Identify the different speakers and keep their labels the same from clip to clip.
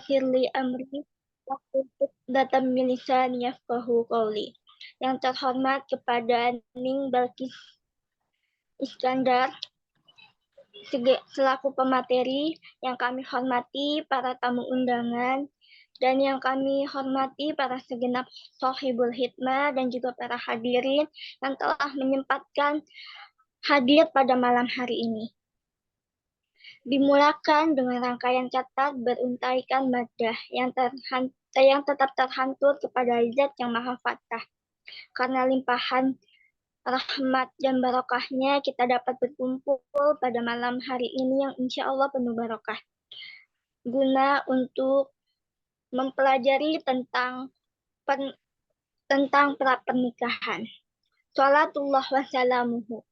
Speaker 1: Firli amri datang milisan yafqahu qawli. Yang terhormat kepada Ning Balkis Iskandar selaku pemateri, yang kami hormati para tamu undangan, dan yang kami hormati para segenap sohibul hikmah dan juga para hadirin yang telah menyempatkan hadir pada malam hari ini. Dimulakan dengan rangkaian catat beruntaikan maddah yang tetap terhantur kepada Zat yang Maha Fatah. Karena limpahan rahmat dan barokahnya kita dapat berkumpul pada malam hari ini yang insya Allah penuh barokah. Guna untuk mempelajari tentang pernikahan. Salatullah wassalamuhu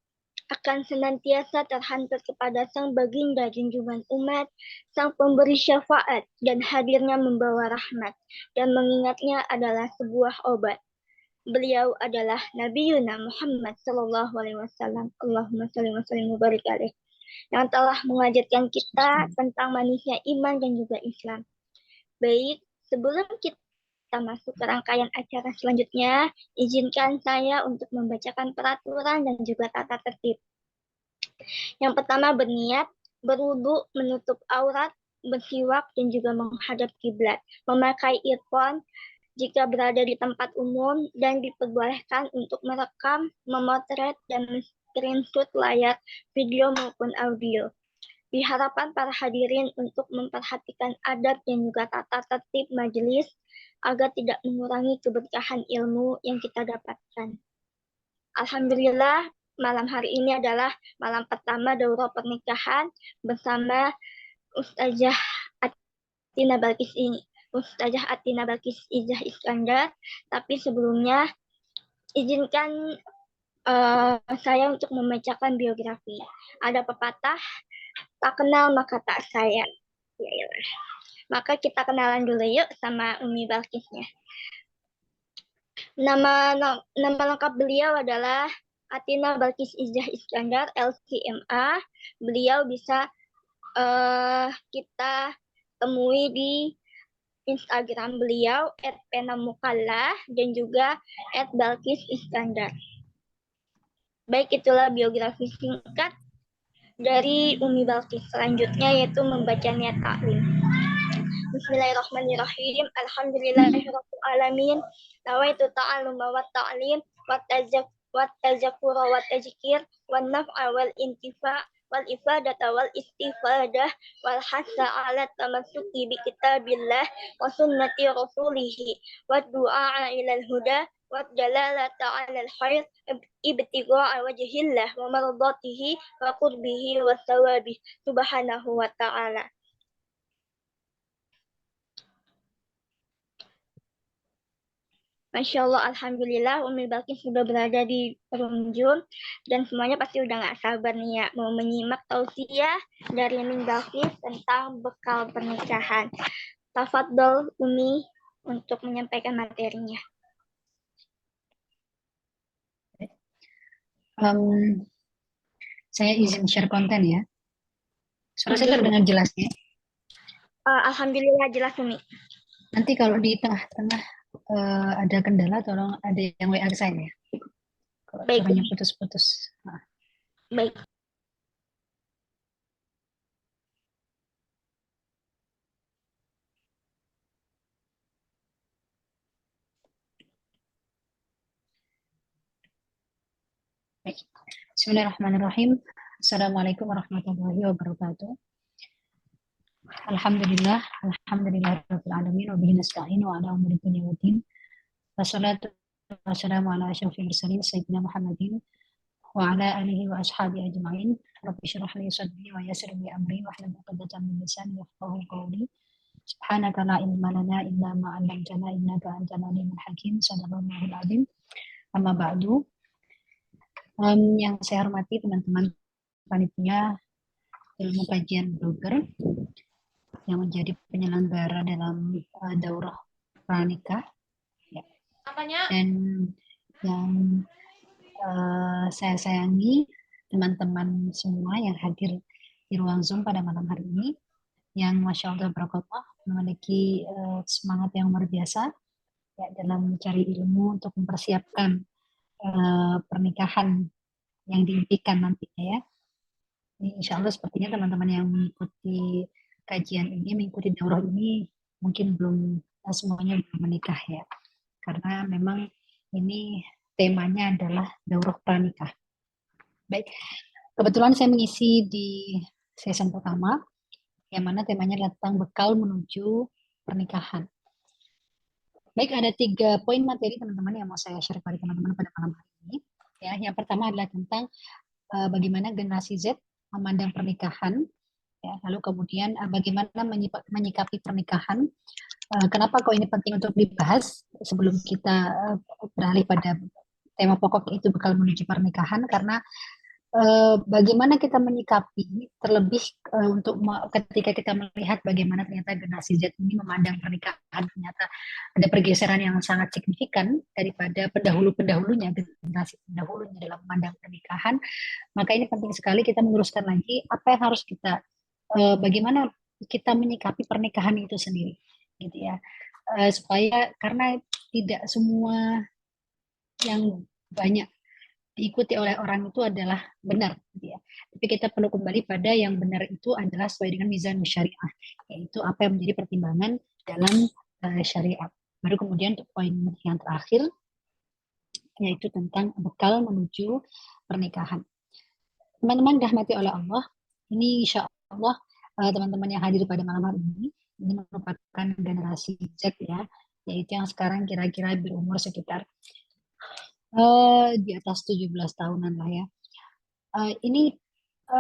Speaker 1: akan senantiasa terhantar kepada Sang Baginda junjungan umat, Sang Pemberi syafaat, dan hadirnya membawa rahmat, dan mengingatnya adalah sebuah obat. Beliau adalah Nabi Muhammad Sallallahu Alaihi Wasallam. Allahumma salli wa sallim wa barik alaih, yang telah mengajarkan kita tentang manisnya iman dan juga Islam. Baik, sebelum kita masuk ke rangkaian acara selanjutnya, izinkan saya untuk membacakan peraturan dan juga tata tertib. Yang pertama, berniat, berwudu, menutup aurat, bersiwak, dan juga menghadap kiblat, memakai earphone jika berada di tempat umum, dan diperbolehkan untuk merekam, memotret, dan men-screenshot layar video maupun audio. Diharapkan para hadirin untuk memperhatikan adab dan juga tata tertib majelis agar tidak mengurangi keberkahan ilmu yang kita dapatkan. Alhamdulillah, malam hari ini adalah malam pertama daurah pernikahan bersama Ustazah Atina Balkis Izzah Iskandar. Tapi sebelumnya izinkan saya untuk membacakan biografi. Ada pepatah, tak kenal maka tak sayang. Yaelah. Maka kita kenalan dulu yuk sama Umi Balkisnya. Nama lengkap beliau adalah Atina Balkis Izzah Iskandar, LCMA. Beliau bisa kita temui di Instagram beliau @penamukallah dan juga @balkis iskandar. Baik, itulah biografi singkat dari Umi Balkis. Selanjutnya yaitu membaca niat taklim. Bismillahirrahmanirrahim. Alhamdulillahirabbil alamin. Nawaitu ta'alluma wat ta'lim wat tazakkura wat tazkir wan naf'a wal intifa' wal ifadata wal istifadah wal hasa ala tamassuki bi kitabillah wa sunnati rasulih wa du'a ila al huda wa dalalata ala al khair ibtigha'a wajhillah wa mardatihi wa qurbihi wa thawabi subhanahu wa ta'ala. Masya Allah, Alhamdulillah, Umi Balkis sudah berada di pengunjung dan semuanya pasti udah gak sabar nih ya mau menyimak tausiah dari Umi Balkis tentang bekal pernikahan. Tafadhol Umi untuk menyampaikan materinya.
Speaker 2: Saya izin share konten ya. Suara saya terdengar jelas ya?
Speaker 1: Alhamdulillah jelas Umi.
Speaker 2: Nanti kalau di tengah-tengah ada kendala, tolong ada yang WA saya ya. Kalau suaranya putus-putus.
Speaker 1: Baik.
Speaker 2: Bismillahirrahmanirrahim. Assalamualaikum warahmatullahi wabarakatuh. Alhamdulillahirabbil alamin wa bihi nasta'in wa ala umuri dunya waddin. Wassalatu wassalamu ala asyrofil mursalin sayyidina Muhammadin wa ala alihi wa ashabihi ajma'in. Rabbi shrah li sadri wa yassir li amri wahlul 'uqdatam min lisani yafqahu qawli. Subhanaka la ilma lana illa ma 'allamtana innaka antal alimul hakim. Shadaqallahul azim. Amma ba'du. Yang saya hormati teman-teman panitia ilmu kajian blogger yang menjadi penyelenggara dalam daurah pranikah ya. Dan yang saya sayangi teman-teman semua yang hadir di ruang Zoom pada malam hari ini, yang Masya Allah barakallah memiliki semangat yang luar biasa ya dalam mencari ilmu untuk mempersiapkan pernikahan yang diimpikan nantinya ya. Ini insya Allah sepertinya teman-teman yang mengikuti kajian ini, mengikuti daurah ini mungkin belum semuanya belum menikah ya. Karena memang ini temanya adalah daurah pranikah. Baik, kebetulan saya mengisi di season pertama yang mana temanya adalah tentang bekal menuju pernikahan. Baik, ada 3 poin materi teman-teman yang mau saya share kepada teman-teman pada malam hari ini. Ya, yang pertama adalah tentang bagaimana generasi Z memandang pernikahan, ya, lalu kemudian bagaimana menyikapi pernikahan. Kenapa kok ini penting untuk dibahas sebelum kita beralih pada tema pokok itu bekal menuju pernikahan, karena bagaimana kita menyikapi terlebih untuk ketika kita melihat bagaimana ternyata generasi Z ini memandang pernikahan, ternyata ada pergeseran yang sangat signifikan daripada pendahulunya generasi pendahulunya dalam memandang pernikahan. Maka ini penting sekali kita meluruskan lagi apa yang harus kita bagaimana kita menyikapi pernikahan itu sendiri gitu ya, supaya karena tidak semua yang banyak diikuti oleh orang itu adalah benar gitu ya. Tapi kita perlu kembali pada yang benar itu adalah sesuai dengan mizan syariah, yaitu apa yang menjadi pertimbangan dalam syariat. Baru kemudian untuk poin yang terakhir yaitu tentang bekal menuju pernikahan. Teman-teman dirahmati oleh Allah, ini insya Allah teman-teman yang hadir pada malam hari ini merupakan generasi Z ya, yaitu yang sekarang kira-kira berumur sekitar di atas 17 tahunan lah ya. Ini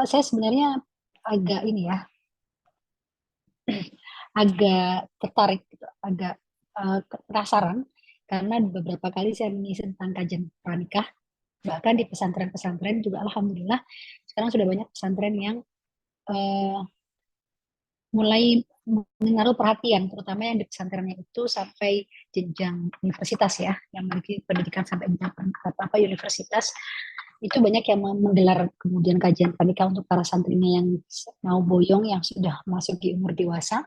Speaker 2: saya sebenarnya agak ini ya, agak tertarik, gitu, agak penasaran karena beberapa kali saya mengisi tentang kajian pranikah, bahkan di pesantren-pesantren juga alhamdulillah sekarang sudah banyak pesantren yang mulai menaruh perhatian, terutama yang di pesantrennya itu sampai jenjang universitas ya, yang memiliki pendidikan sampai jenjang universitas, itu banyak yang menggelar kemudian kajian pernikahan untuk para santrinya yang mau boyong, yang sudah masuk di umur dewasa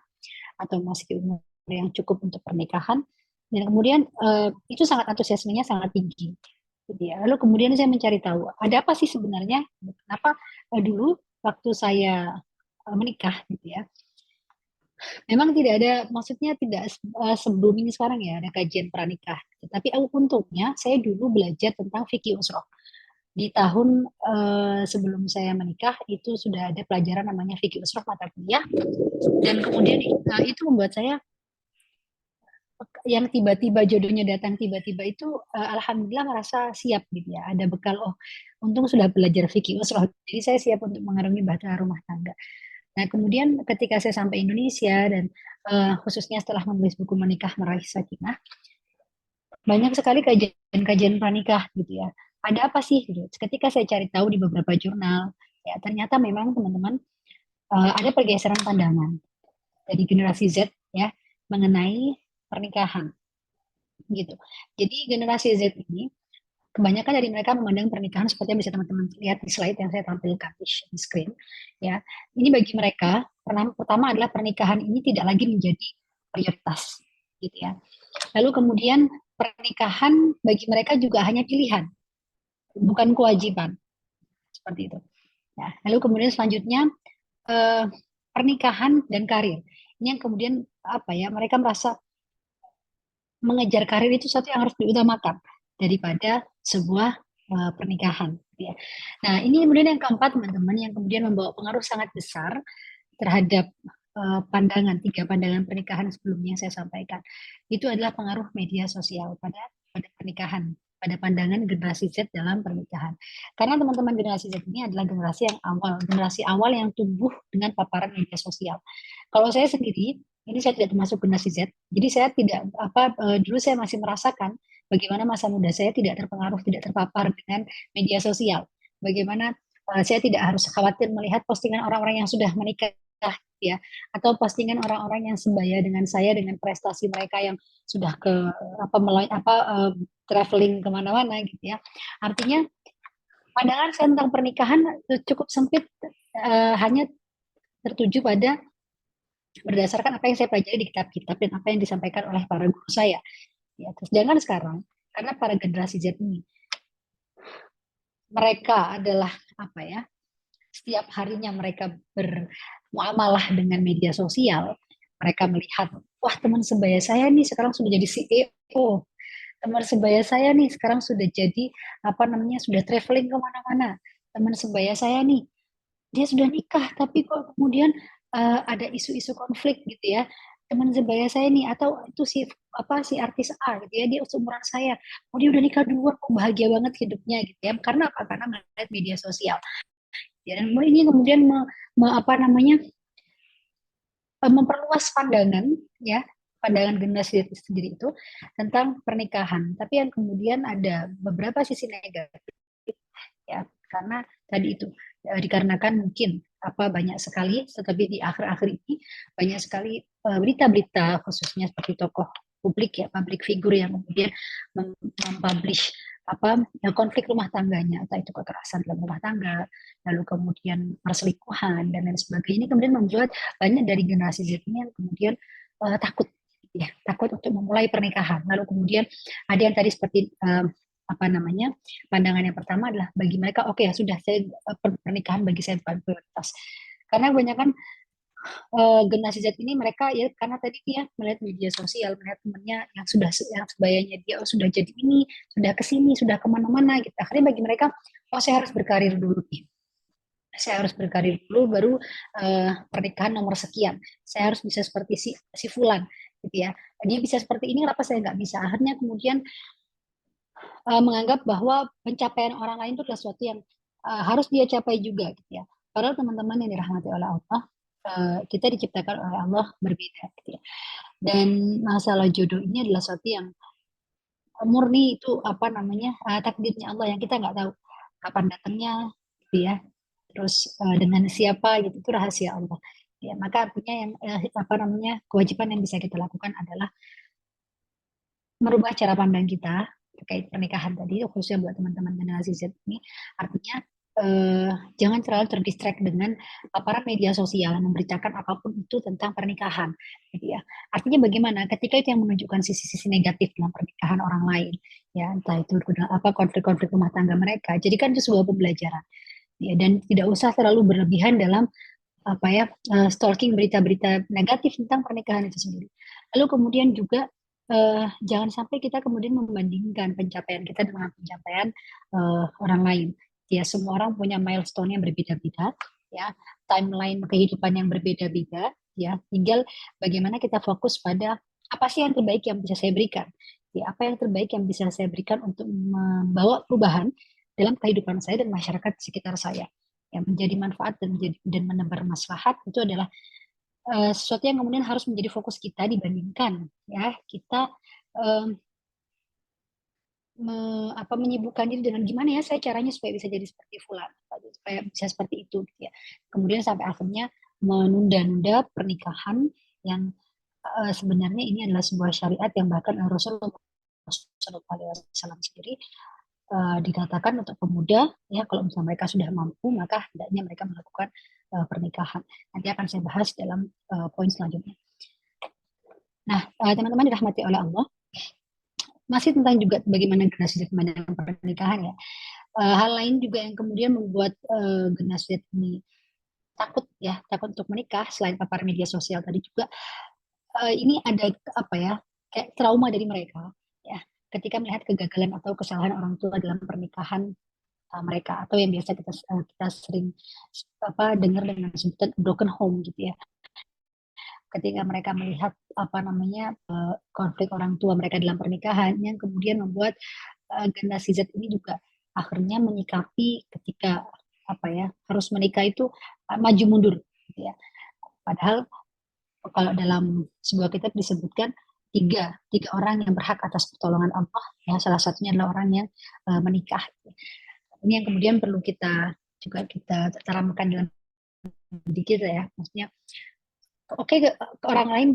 Speaker 2: atau masih di umur yang cukup untuk pernikahan. Dan kemudian itu sangat antusiasmenya sangat tinggi. Gitu ya. Lalu kemudian saya mencari tahu ada apa sih sebenarnya, kenapa dulu waktu saya menikah gitu ya, memang tidak ada, maksudnya tidak sebelum ini sekarang ya ada kajian pranikah. Tapi untungnya saya dulu belajar tentang fikih usroh. Di tahun sebelum saya menikah itu sudah ada pelajaran namanya fikih usroh mata kuliah, dan kemudian itu membuat saya yang tiba-tiba jodohnya datang tiba-tiba itu alhamdulillah merasa siap gitu ya, ada bekal, oh untung sudah belajar fikih usroh, jadi saya siap untuk mengarungi bahtera rumah tangga. Nah, kemudian ketika saya sampai Indonesia dan khususnya setelah menulis buku Menikah Meraih Sakinah, banyak sekali kajian-kajian pranikah gitu ya. Ada apa sih? Gitu. Ketika saya cari tahu di beberapa jurnal, ya ternyata memang teman-teman ada pergeseran pandangan dari generasi Z ya mengenai pernikahan gitu. Jadi generasi Z ini kebanyakan dari mereka memandang pernikahan seperti yang bisa teman-teman lihat di slide yang saya tampilkan di screen ya. Ini bagi mereka pertama adalah pernikahan ini tidak lagi menjadi prioritas gitu ya. Lalu kemudian pernikahan bagi mereka juga hanya pilihan, bukan kewajiban, seperti itu ya. Lalu kemudian selanjutnya pernikahan dan karir ini yang kemudian apa ya, mereka merasa mengejar karir itu sesuatu yang harus diutamakan daripada sebuah pernikahan. Ya. Nah, ini kemudian yang keempat, teman-teman, yang kemudian membawa pengaruh sangat besar terhadap pandangan, 3 pandangan pernikahan sebelumnya yang saya sampaikan. Itu adalah pengaruh media sosial pada pernikahan, pada pandangan generasi Z dalam pernikahan. Karena teman-teman generasi Z ini adalah generasi awal yang tumbuh dengan paparan media sosial. Kalau saya sendiri, ini saya tidak termasuk generasi Z, jadi saya tidak dulu saya masih merasakan bagaimana masa muda saya tidak terpengaruh, tidak terpapar dengan media sosial. Bagaimana saya tidak harus khawatir melihat postingan orang-orang yang sudah menikah ya, atau postingan orang-orang yang sebaya dengan saya dengan prestasi mereka yang sudah ke traveling kemana-mana gitu ya. Artinya pandangan saya tentang pernikahan cukup sempit, hanya tertuju pada berdasarkan apa yang saya pelajari di kitab-kitab dan apa yang disampaikan oleh para guru saya. Ya, sedangkan sekarang karena para generasi Z ini mereka adalah apa ya? Setiap harinya mereka bermuamalah dengan media sosial, mereka melihat, wah teman sebaya saya nih sekarang sudah jadi CEO, teman sebaya saya nih sekarang sudah jadi apa namanya sudah traveling kemana-mana, teman sebaya saya nih dia sudah nikah tapi kok kemudian ada isu-isu konflik gitu ya, teman sebaya saya nih atau itu si apa si artis A gitu ya dia seumuran saya, oh dia udah nikah duluan kok bahagia banget hidupnya gitu ya, karena apa, karena melihat media sosial ya, dan ini kemudian apa namanya memperluas pandangan ya, pandangan generasi sendiri itu tentang pernikahan, tapi yang kemudian ada beberapa sisi negatif ya, karena tadi itu dikarenakan mungkin apa banyak sekali, tetapi di akhir-akhir ini banyak sekali berita-berita khususnya seperti tokoh publik ya, public figure yang kemudian mempublish apa konflik rumah tangganya, entah itu kekerasan dalam rumah tangga, lalu kemudian perselingkuhan dan lain sebagainya. Ini kemudian membuat banyak dari generasi Z ini yang kemudian takut ya, takut untuk memulai pernikahan. Lalu kemudian ada yang tadi seperti apa namanya pandangan yang pertama adalah bagi mereka oke, ya sudah saya pernikahan bagi saya bukan prioritas, karena kebanyakan generasi Z ini mereka ya karena tadi dia melihat media sosial, melihat temannya yang sudah yang sebayanya dia oh, sudah jadi ini, sudah kesini, sudah kemana-mana gitu, akhirnya bagi mereka oh saya harus berkarir dulu nih, saya harus berkarir dulu baru pernikahan nomor sekian, saya harus bisa seperti si Fulan gitu ya, dia bisa seperti ini kenapa saya nggak bisa, akhirnya kemudian menganggap bahwa pencapaian orang lain itu adalah sesuatu yang harus dia capai juga gitu ya. Padahal teman-teman yang dirahmati oleh Allah, kita diciptakan oleh Allah berbeda gitu ya. Dan masalah jodoh ini adalah sesuatu yang murni itu apa namanya takdirnya Allah yang kita nggak tahu kapan datangnya gitu ya. Terus dengan siapa gitu itu rahasia Allah. Ya, maka artinya yang apa namanya kewajiban yang bisa kita lakukan adalah merubah cara pandang kita terkait pernikahan tadi, khususnya buat teman-teman generasi Z ini, artinya jangan terlalu terdistract dengan paparan media sosial yang memberitakan apapun itu tentang pernikahan, gitu ya. Artinya bagaimana? Ketika itu yang menunjukkan sisi-sisi negatif dalam pernikahan orang lain, ya entah itu apa konflik-konflik rumah tangga mereka, jadikan itu sebuah pembelajaran, ya, dan tidak usah terlalu berlebihan dalam apa ya stalking berita-berita negatif tentang pernikahan itu sendiri. Lalu kemudian juga jangan sampai kita kemudian membandingkan pencapaian kita dengan pencapaian orang lain. Ya semua orang punya milestone yang berbeda-beda, ya timeline kehidupan yang berbeda-beda, ya tinggal bagaimana kita fokus pada apa sih yang terbaik yang bisa saya berikan, ya apa yang terbaik yang bisa saya berikan untuk membawa perubahan dalam kehidupan saya dan masyarakat di sekitar saya, yang menjadi manfaat dan menebar maslahat itu adalah sesuatu yang kemudian harus menjadi fokus kita dibandingkan ya kita um, menyibukkan diri dengan gimana ya saya caranya supaya bisa jadi seperti fulan, supaya bisa seperti itu gitu ya. Kemudian sampai akhirnya menunda-nunda pernikahan yang sebenarnya ini adalah sebuah syariat yang bahkan Rasulullah SAW sendiri dikatakan untuk pemuda ya kalau misalnya mereka sudah mampu maka hendaknya mereka melakukan pernikahan. Nanti akan saya bahas dalam poin selanjutnya. Nah, teman-teman dirahmati oleh Allah, masih tentang juga bagaimana generasi Z memandang pernikahan ya. Hal lain juga yang kemudian membuat generasi Z ini takut ya, takut untuk menikah selain papar media sosial tadi juga ini ada apa ya, kayak trauma dari mereka ya, ketika melihat kegagalan atau kesalahan orang tua dalam pernikahan mereka, atau yang biasa kita sering apa dengar dengan sebutan broken home gitu ya, ketika mereka melihat apa namanya konflik orang tua mereka dalam pernikahan yang kemudian membuat generasi Z ini juga akhirnya menyikapi ketika apa ya harus menikah itu maju mundur gitu ya. Padahal kalau dalam sebuah kitab disebutkan tiga orang yang berhak atas pertolongan Allah, ya salah satunya adalah orang yang menikah. Ini yang kemudian perlu kita juga kita tanamkan dalam diri kita ya, maksudnya Oke, ke orang lain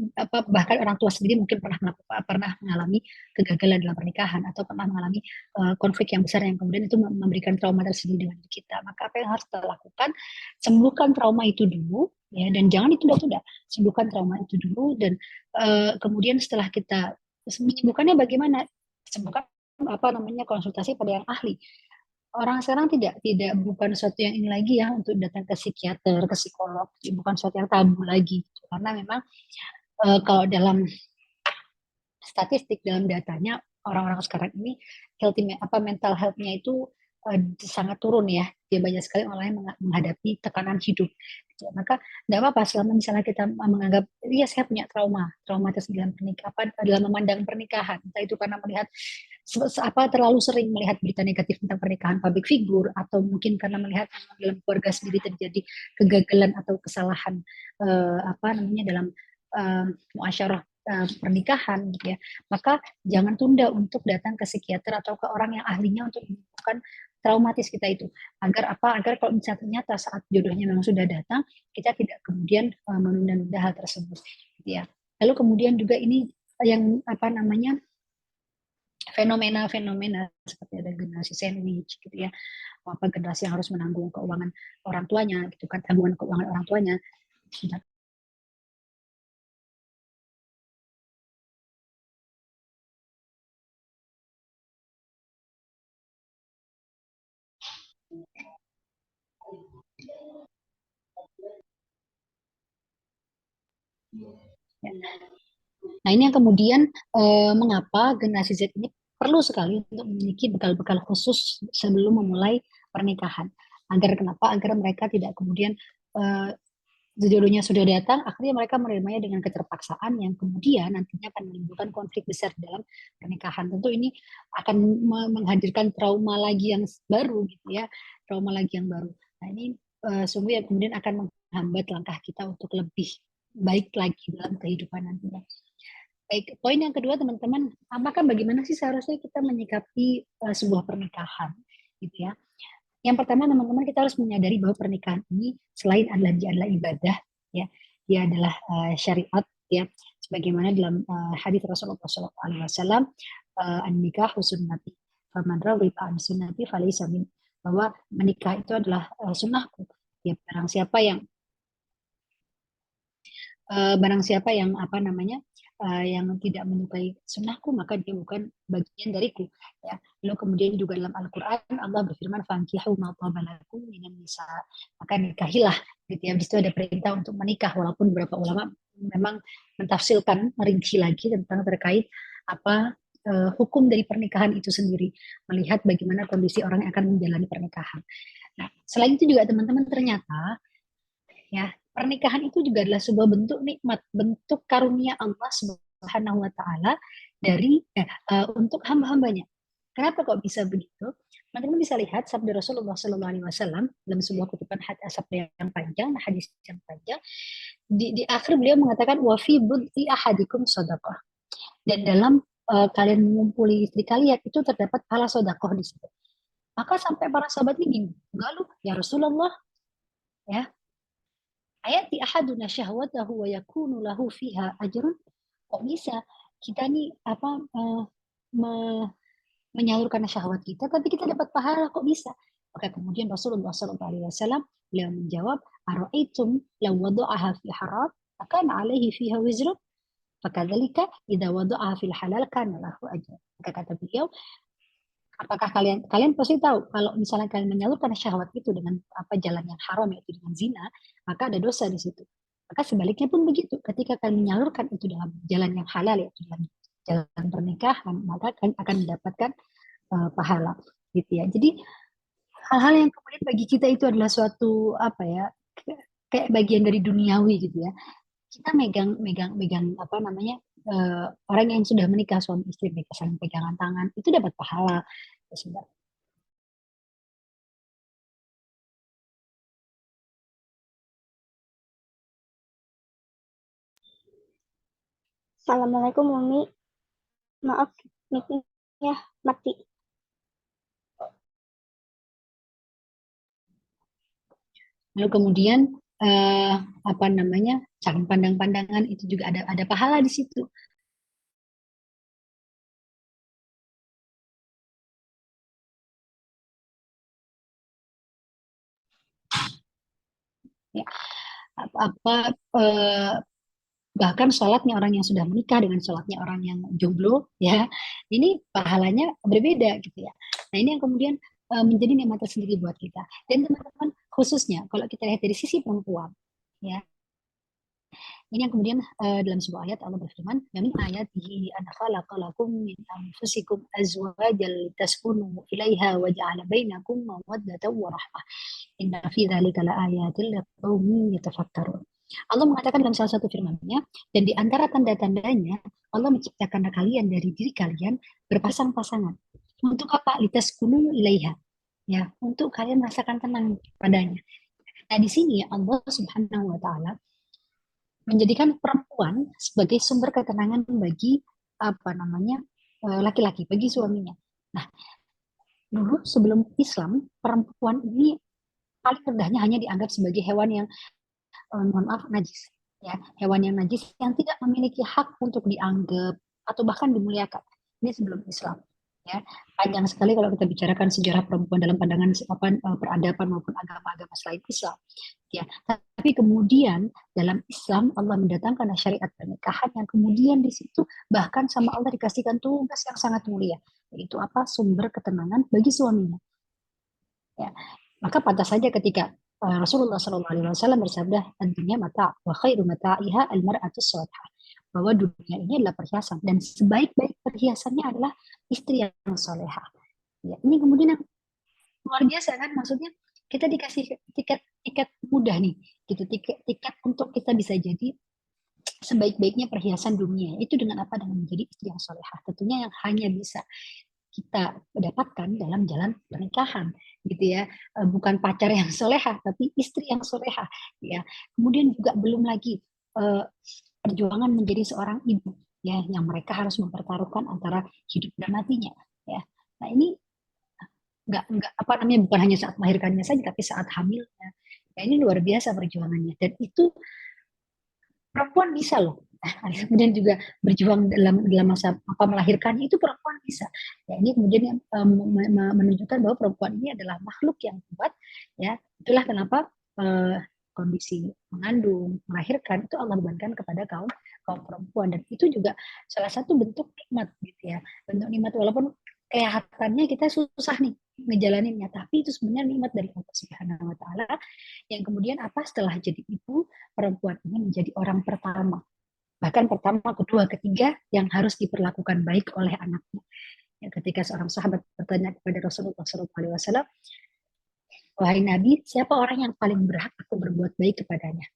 Speaker 2: bahkan orang tua sendiri mungkin pernah mengalami kegagalan dalam pernikahan atau pernah mengalami konflik yang besar yang kemudian itu memberikan trauma tersendiri dengan kita. Maka apa yang harus kita lakukan? Sembuhkan trauma itu dulu, ya, dan jangan ditunda-tunda. Sembuhkan trauma itu dulu, dan kemudian setelah kita menyembuhkannya bagaimana? Sembuhkan konsultasi pada yang ahli. Orang sekarang tidak bukan sesuatu yang ini lagi ya untuk datang ke psikiater, ke psikolog, bukan sesuatu yang tabu lagi, karena memang kalau dalam statistik, dalam datanya, orang-orang sekarang ini mental health-nya itu sangat turun ya. Dia banyak sekali orang yang menghadapi tekanan hidup. Maka tidak apa-apa selama misalnya kita menganggap, iya saya punya trauma dalam pernikahan, dalam memandang pernikahan. Entah itu karena melihat terlalu sering melihat berita negatif tentang pernikahan public figure, atau mungkin karena melihat dalam keluarga sendiri terjadi kegagalan atau kesalahan dalam muasyarah pernikahan gitu ya, maka jangan tunda untuk datang ke psikiater atau ke orang yang ahlinya untuk menyembuhkan traumatis kita itu, agar kalau misalnya ternyata saat jodohnya memang sudah datang, kita tidak kemudian menunda-nunda hal tersebut gitu ya. Lalu kemudian juga ini yang fenomena seperti ada generasi sandwich gitu ya, generasi yang harus menanggung keuangan orang tuanya gitu kan, tanggungan keuangan orang tuanya. Nah, ini yang kemudian mengapa generasi Z ini perlu sekali untuk memiliki bekal-bekal khusus sebelum memulai pernikahan. Agar mereka tidak kemudian jodohnya sudah datang, akhirnya mereka menerimanya dengan keterpaksaan yang kemudian nantinya akan menimbulkan konflik besar dalam pernikahan. Tentu ini akan menghadirkan trauma lagi yang baru gitu ya, trauma lagi yang baru. Nah, ini sungguh yang kemudian akan menghambat langkah kita untuk lebih baik lagi dalam kehidupan nantinya. Baik, poin yang kedua teman-teman, apakah bagaimana sih seharusnya kita menyikapi sebuah pernikahan, gitu ya? Yang pertama teman-teman, kita harus menyadari bahwa pernikahan ini selain dia adalah ibadah, ya, dia adalah syariat, ya, sebagaimana dalam hadis Rasulullah SAW, an-nikah sunnati, faman raghiba an sunnati falaysa min, bahwa menikah itu adalah sunnahku. Ya, barang siapa yang yang tidak menyukai sunnahku, maka dia bukan bagian dariku, ya. Lalu kemudian juga dalam Al-Quran Allah berfirman fankihu ma taba lakum minan nisa, maka nikahilah gitu ya. Di situ ada perintah untuk menikah, walaupun beberapa ulama memang mentafsirkan merinci lagi tentang terkait apa hukum dari pernikahan itu sendiri, melihat bagaimana kondisi orang yang akan menjalani pernikahan. Nah, selain itu juga teman-teman, ternyata ya, pernikahan itu juga adalah sebuah bentuk nikmat, bentuk karunia Allah Subhanahu wa taala untuk hamba-hambanya. Kenapa kok bisa begitu? Teman-teman bisa lihat sabda Rasulullah Sallallahu Alaihi Wasallam dalam sebuah kutipan sabda yang panjang, hadis yang panjang. Di akhir beliau mengatakan wafi bud'i ahadikum sadaqah. Dan dalam kalian mengumpuli istri kalian itu terdapat pahala sodakoh di situ. Maka sampai para sahabat ini, enggak lu, ya Rasulullah, ya, ayati ahaduna syahwatahu wa yakunu lahu fiha ajrun. Kok bisa kita nih me, menyalurkan syahwat kita tapi kita dapat pahala, kok bisa? Maka kemudian Rasulullah SAW beliau menjawab, ara'aitum law wada'aha fi haram akan alaihi fiha wizrun fakadzalika idza wada'aha fil halal kana lahu ajr. Maka kata beliau, apakah kalian pasti tahu kalau misalnya kalian menyalurkan syahwat itu dengan jalan yang haram, yaitu dengan zina, maka ada dosa di situ. Maka sebaliknya pun begitu, ketika kalian menyalurkan itu dalam jalan yang halal, yaitu dalam jalan pernikahan, maka kalian akan mendapatkan pahala gitu ya. Jadi hal-hal yang kemudian bagi kita itu adalah suatu kayak bagian dari duniawi gitu ya. Kita megang orang yang sudah menikah, suami istri mereka saling pegangan tangan, itu dapat pahala.
Speaker 1: Assalamualaikum Mami. Maaf, mic-nya mati.
Speaker 2: Lalu kemudian eh, apa namanya, jangan pandang-pandangan, itu juga ada pahala di situ. Ya, apa eh, bahkan sholatnya orang yang sudah menikah dengan sholatnya orang yang jomblo, ya ini pahalanya berbeda gitu ya. Nah ini yang kemudian menjadi nikmat tersendiri buat kita. Dan teman-teman, khususnya kalau kita lihat dari sisi perempuan, ya ini yang kemudian dalam sebuah ayat Allah berfirman, "Wa min ayatihi an khalaqalakum min anfusikum azwajan litaskunu ilaiha wa ja'ala bainakum mawaddatan wa rahmah. Inna fi dzalika laayatin liqaumin yatafakkarun." Allah mengatakan dalam salah satu firman-Nya, dan di antara tanda-tandanya Allah menciptakan kalian dari diri kalian berpasang-pasangan. Untuk apa? Litaskunu ilaiha. Ya, untuk kalian merasakan tenang padanya. Nah, di sini Allah Subhanahu wa taala menjadikan perempuan sebagai sumber ketenangan bagi apa namanya, laki-laki, bagi suaminya. Nah, dulu sebelum Islam, perempuan ini paling rendahnya hanya dianggap sebagai hewan yang mohon maaf najis, ya, hewan yang najis yang tidak memiliki hak untuk dianggap atau bahkan dimuliakan. Ini sebelum Islam, ya. Panjang sekali kalau kita bicarakan sejarah perempuan dalam pandangan apa, peradaban maupun agama-agama selain Islam, ya. Tapi kemudian dalam Islam Allah mendatangkan syariat pernikahan yang kemudian di situ bahkan sama Allah dikasihkan tugas yang sangat mulia, yaitu apa? Sumber ketenangan bagi suaminya, ya. Maka pantas saja ketika Rasulullah SAW bersabda, "Dunia mata, wa khairu mata'iha al-mar'atu salihah." Bahwa dunia ini adalah perhiasan dan sebaik-baik perhiasannya adalah istri yang solehah. Ya, ini kemudian yang luar biasa kan, maksudnya kita dikasih tiket tiket mudah nih, gitu, tiket tiket untuk kita bisa jadi sebaik-baiknya perhiasan dunia itu dengan apa? Dengan menjadi istri yang solehah. Tentunya yang hanya bisa kita dapatkan dalam jalan pernikahan, gitu ya. Bukan pacar yang solehah tapi istri yang solehah, ya. Kemudian juga belum lagi eh, perjuangan menjadi seorang ibu, ya, yang mereka harus mempertaruhkan antara hidup dan matinya, ya. Nah ini nggak apa namanya, bukan hanya saat melahirkannya saja tapi saat hamilnya, ya, ini luar biasa perjuangannya dan itu perempuan bisa loh. Kemudian juga berjuang dalam masa apa melahirkannya itu perempuan bisa. Ya, ini kemudian yang menunjukkan bahwa perempuan ini adalah makhluk yang kuat, ya. Itulah kenapa kondisi mengandung, melahirkan itu Allah bebankan kepada kaum kaum perempuan dan itu juga salah satu bentuk nikmat gitu ya. Bentuk nikmat walaupun kelihatannya kita susah nih ngejalaninnya, tapi itu sebenarnya nikmat dari Allah Subhanahu wa taala yang kemudian apa setelah jadi ibu perempuan ini menjadi orang pertama, bahkan pertama, kedua, ketiga yang harus diperlakukan baik oleh anaknya. Ya, ketika seorang sahabat bertanya kepada Rasulullah SAW, wahai Nabi, siapa orang yang paling berhak aku berbuat baik kepadanya?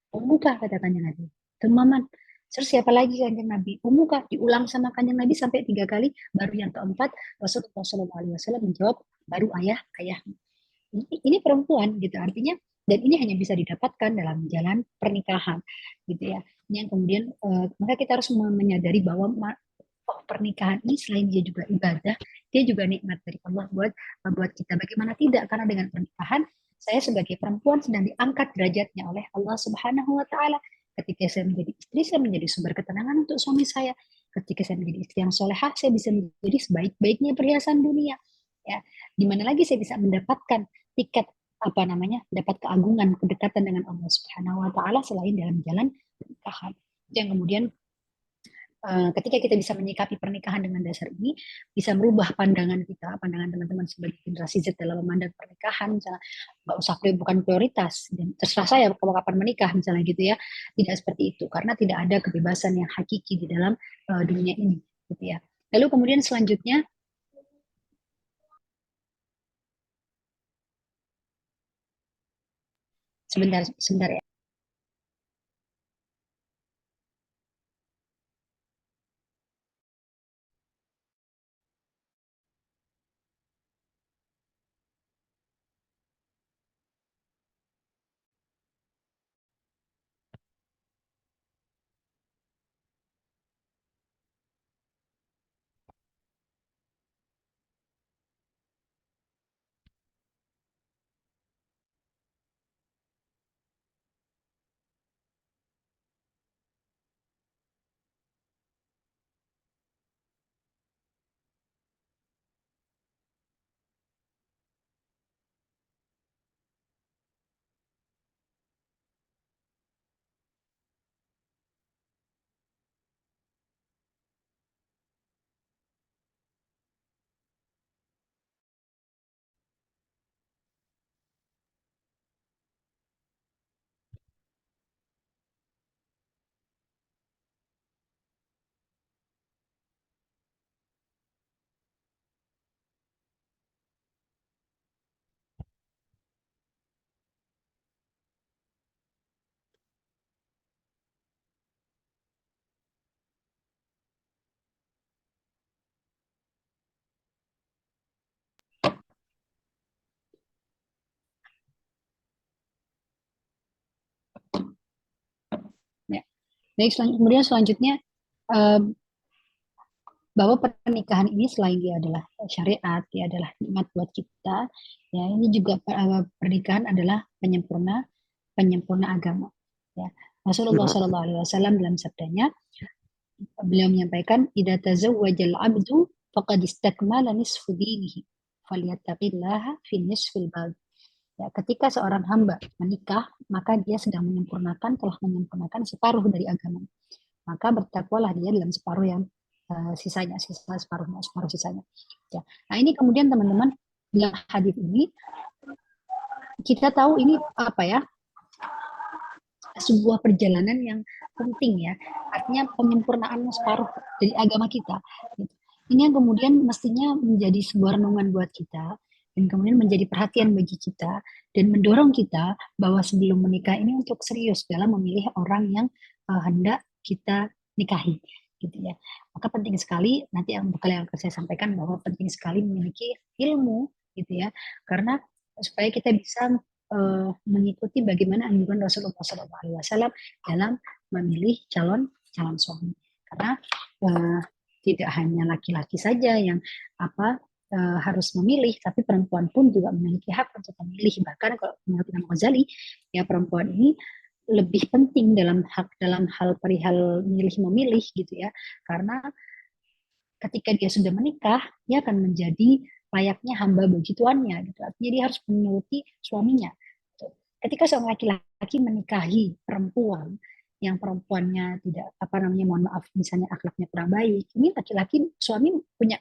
Speaker 2: Ummuka, kata kanjeng Nabi. Temaman. Terus siapa lagi kanjeng Nabi? Ummuka. Diulang sama kanjeng Nabi sampai 3 kali. Baru yang keempat Rasulullah SAW menjawab, baru ayah. Ini perempuan gitu artinya, dan ini hanya bisa didapatkan dalam jalan pernikahan gitu ya. Ini yang kemudian maka kita harus menyadari bahwa oh, pernikahan ini selain dia juga ibadah, dia juga nikmat dari Allah buat kita. Bagaimana tidak, karena dengan pernikahan saya sebagai perempuan sedang diangkat derajatnya oleh Allah Subhanahu wa taala. Ketika saya menjadi istri, saya menjadi sumber ketenangan untuk suami saya. Ketika saya menjadi istri yang solehah, saya bisa menjadi sebaik-baiknya perhiasan dunia, ya. Di mana lagi saya bisa mendapatkan tiket apa namanya, dapat keagungan, kedekatan dengan Allah Subhanahu wa taala selain dalam jalan pernikahan. Yang kemudian ketika kita bisa menyikapi pernikahan dengan dasar ini, bisa merubah pandangan kita, pandangan teman-teman sebagai generasi Z dalam memandang pernikahan, misalnya nggak usah, bukan prioritas, dan terserah saya kalau kapan menikah, misalnya gitu ya. Tidak seperti itu, karena tidak ada kebebasan yang hakiki di dalam dunia ini, gitu ya. Lalu kemudian selanjutnya, sebentar, sebentar ya. Baik, kemudian selanjutnya eh, bahwa pernikahan ini selain dia adalah syariat, dia adalah nikmat buat kita, ya ini juga pernikahan adalah penyempurna agama. Ya. Rasulullah Shallallahu Alaihi Wasallam dalam sabdanya, beliau menyampaikan, "Idza tazawwajal 'abdu faqad istakmala nisfu dinihi, falyattaqillaha fi nisfil baqi." Ya, ketika seorang hamba menikah, maka dia sedang telah menyempurnakan separuh dari agama. Maka bertakwalah dia dalam separuh yang sisanya, separuh sisanya. Ya. Nah ini kemudian teman-teman, dalam hadis ini kita tahu ini apa ya, sebuah perjalanan yang penting ya, artinya penyempurnaan separuh dari agama kita. Ini yang kemudian mestinya menjadi sebuah renungan buat kita, dan kemudian menjadi perhatian bagi kita, dan mendorong kita bahwa sebelum menikah ini untuk serius dalam memilih orang yang hendak kita nikahi, gitu ya. Maka penting sekali, nanti yang bakal yang akan saya sampaikan, bahwa penting sekali memiliki ilmu, gitu ya, karena supaya kita bisa mengikuti bagaimana anjuran Rasulullah SAW dalam memilih calon suami. Karena tidak hanya laki-laki saja yang harus memilih, tapi perempuan pun juga memiliki hak untuk memilih. Bahkan kalau menurut Imam Ghazali, ya perempuan ini lebih penting dalam hal perihal memilih gitu ya, karena ketika dia sudah menikah, dia akan menjadi layaknya hamba bagi tuannya gitu. Artinya dia harus menuruti suaminya. Ketika seorang laki-laki menikahi perempuan yang perempuannya tidak mohon maaf misalnya akhlaknya kurang baik, ini laki-laki suami punya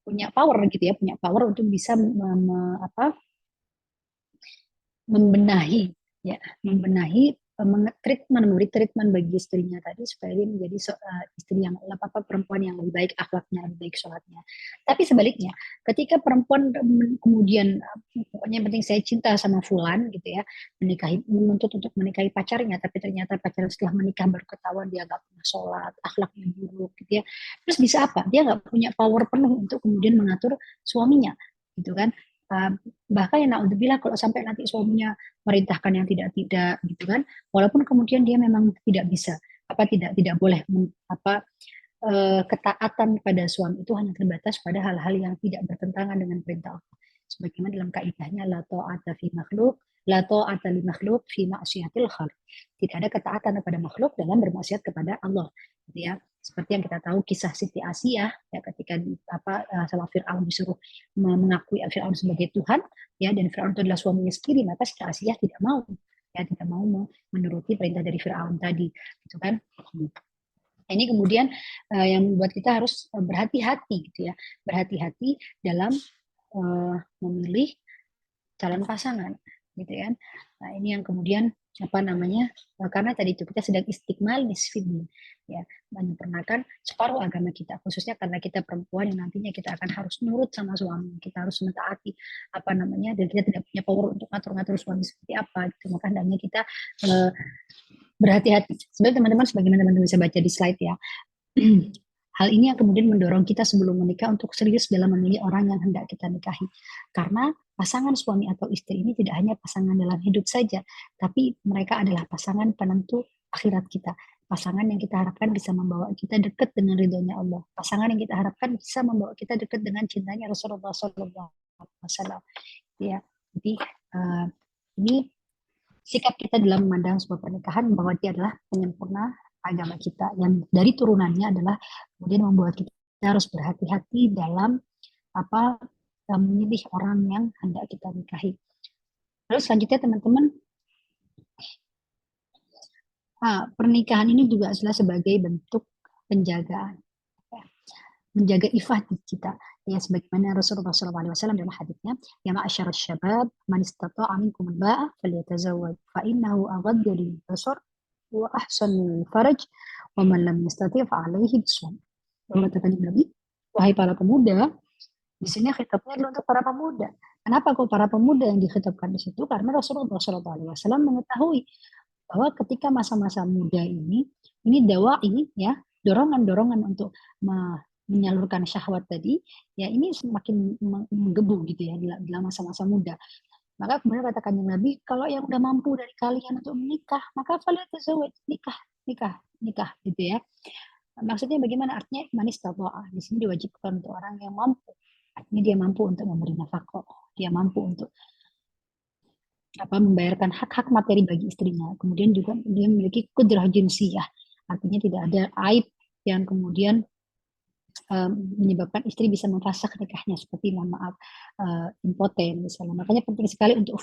Speaker 2: punya power gitu ya, punya power untuk bisa membenahi ya, memberi treatment bagi istrinya tadi supaya dia menjadi istri yang perempuan yang lebih baik akhlaknya, lebih baik sholatnya. Tapi sebaliknya, ketika perempuan kemudian pokoknya yang penting saya cinta sama fulan gitu ya, menuntut untuk menikahi pacarnya, tapi ternyata pacar setelah menikah baru ketahuan dia nggak pernah sholat, akhlaknya buruk gitu ya. Terus bisa apa? Dia nggak punya power penuh untuk kemudian mengatur suaminya gitu kan. Bahkan yang naudzubillah kalau sampai nanti suaminya merintahkan yang tidak gitu kan, walaupun kemudian dia memang tidak bisa tidak boleh ketaatan pada suami itu hanya terbatas pada hal-hal yang tidak bertentangan dengan perintah Allah. Sebagaimana dalam kaidahnya la ta'ata fi makhluk, la ta'ata li makhluk fi ma'siyatil khaliq. Tidak ada ketaatan kepada makhluk dalam bermaksiat kepada Allah. Gitu ya. Seperti yang kita tahu kisah Siti Asiyah ya, ketika sama Firaun disuruh mengakui Firaun sebagai Tuhan ya, dan Firaun itu adalah suaminya sendiri, maka Siti Asiyah tidak mau menuruti perintah dari Firaun tadi gitu kan. Ini kemudian yang membuat kita harus berhati-hati gitu ya, berhati-hati dalam memilih calon pasangan gitu kan. Nah ini yang kemudian karena tadi itu kita sedang istiqmal nisfidin ya, menyempurnakan separuh agama kita, khususnya karena kita perempuan yang nantinya kita akan harus nurut sama suami, kita harus mentaati dan kita tidak punya power untuk ngatur-ngatur suami seperti apa gitu. Maka hendaknya kita berhati-hati. Sebenarnya teman-teman, sebagaimana teman-teman bisa baca di slide ya, hal ini yang kemudian mendorong kita sebelum menikah untuk serius dalam memilih orang yang hendak kita nikahi. Karena pasangan suami atau istri ini tidak hanya pasangan dalam hidup saja, tapi mereka adalah pasangan penentu akhirat kita. Pasangan yang kita harapkan bisa membawa kita dekat dengan ridhonya Allah. Pasangan yang kita harapkan bisa membawa kita dekat dengan cintanya Rasulullah SAW. Ya, jadi ini sikap kita dalam memandang sebuah pernikahan bahwa dia adalah penyempurna agama kita, yang dari turunannya adalah kemudian membuat kita harus berhati-hati dalam memilih orang yang hendak kita nikahi. Lalu selanjutnya teman-teman, pernikahan ini juga adalah sebagai bentuk penjagaan, menjaga ifah kita. Ya, sebagaimana Rasulullah SAW dalam hadisnya, ya ma'asyar syabab, man istata'a minkum al-ba'a falyatazawwaj fa innahu aghaddu lil-basar wa ahsan faraj wa man lam yastati' fa alaihi bisawm. Kata Nabi, wahai para pemuda, di sini khitabnya adalah untuk para pemuda. Kenapa kok para pemuda yang dikhitabkan di situ? Karena Rasulullah SAW mengetahui bahwa ketika masa-masa muda ini dawai ya, dorongan-dorongan untuk menyalurkan syahwat tadi, ya ini semakin menggebu gitu ya dalam masa-masa muda. Maka kemudian katakan Nabi, kalau yang udah mampu dari kalian untuk menikah, maka nikah nikah gitu ya. Maksudnya bagaimana? Artinya man istata'a. Di sini diwajibkan untuk orang yang mampu. Artinya dia mampu untuk memberi nafkah, dia mampu untuk membayarkan hak-hak materi bagi istrinya. Kemudian juga dia memiliki kudrah jinsiyah. Artinya tidak ada aib yang kemudian menyebabkan istri bisa memfasak nikahnya, seperti mohon maaf impoten misalnya. Makanya penting sekali untuk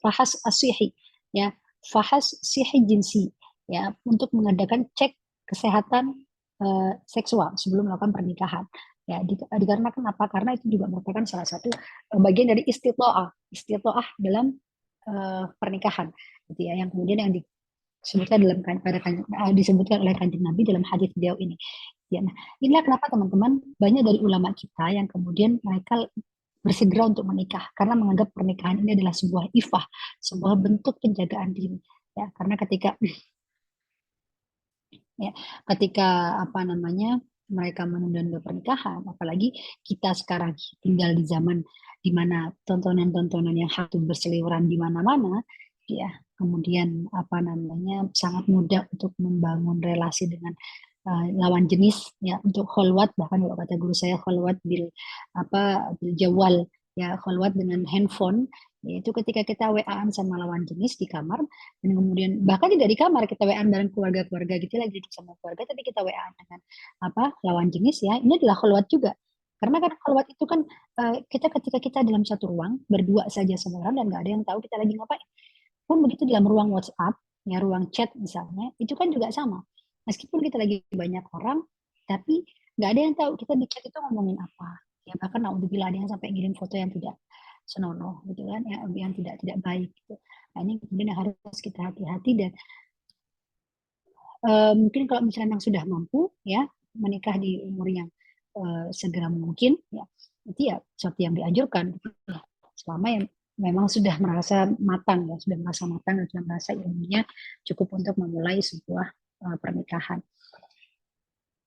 Speaker 2: fahas asihi, ya, fahas sihi jinsi, ya, untuk mengadakan cek kesehatan seksual sebelum melakukan pernikahan. Ya, dikarenakan apa? Karena itu juga merupakan salah satu bagian dari istitoah dalam pernikahan, gitu ya, yang kemudian yang disebutkan disebutkan oleh kanjeng Nabi dalam hadis beliau ini. Ya, nah, inilah kenapa teman-teman banyak dari ulama kita yang kemudian mereka bersegera untuk menikah karena menganggap pernikahan ini adalah sebuah ifah, sebuah bentuk penjagaan diri. Ya, karena ya, ketika mereka menunda pernikahan, apalagi kita sekarang tinggal di zaman di mana tontonan-tontonan yang satu berseliweran di mana-mana, ya, kemudian sangat mudah untuk membangun relasi dengan lawan jenis, ya, untuk kholwat, bahkan kalau kata guru saya kholwat bil jawal, ya, kholwat dengan handphone, yaitu ketika kita WA-an sama lawan jenis di kamar, dan kemudian bahkan tidak di kamar, kita WA bareng keluarga-keluarga gitu, lagi duduk sama keluarga, tapi kita WA dengan lawan jenis, ya, ini adalah kholwat juga. Karena kan kholwat itu kan kita ketika kita dalam satu ruang berdua saja sama orang dan nggak ada yang tahu kita lagi ngapain. Pun begitu dalam ruang WhatsApp, ya, ruang chat misalnya, itu kan juga sama. Meskipun kita lagi banyak orang, tapi nggak ada yang tahu kita di chat itu ngomongin apa. Ya, bahkan naudzubillah ada yang sampai ngirim foto yang tidak senonoh gitu kan, ya, yang tidak tidak baik gitu. Nah, ini kemudian harus kita hati-hati dan mungkin kalau misalnya memang sudah mampu, ya, menikah di umur yang segera mungkin, ya, itu ya sesuatu yang dianjurkan selama yang memang sudah merasa matang, ya, sudah merasa matang dan sudah merasa ilmunya cukup untuk memulai sebuah pernikahan.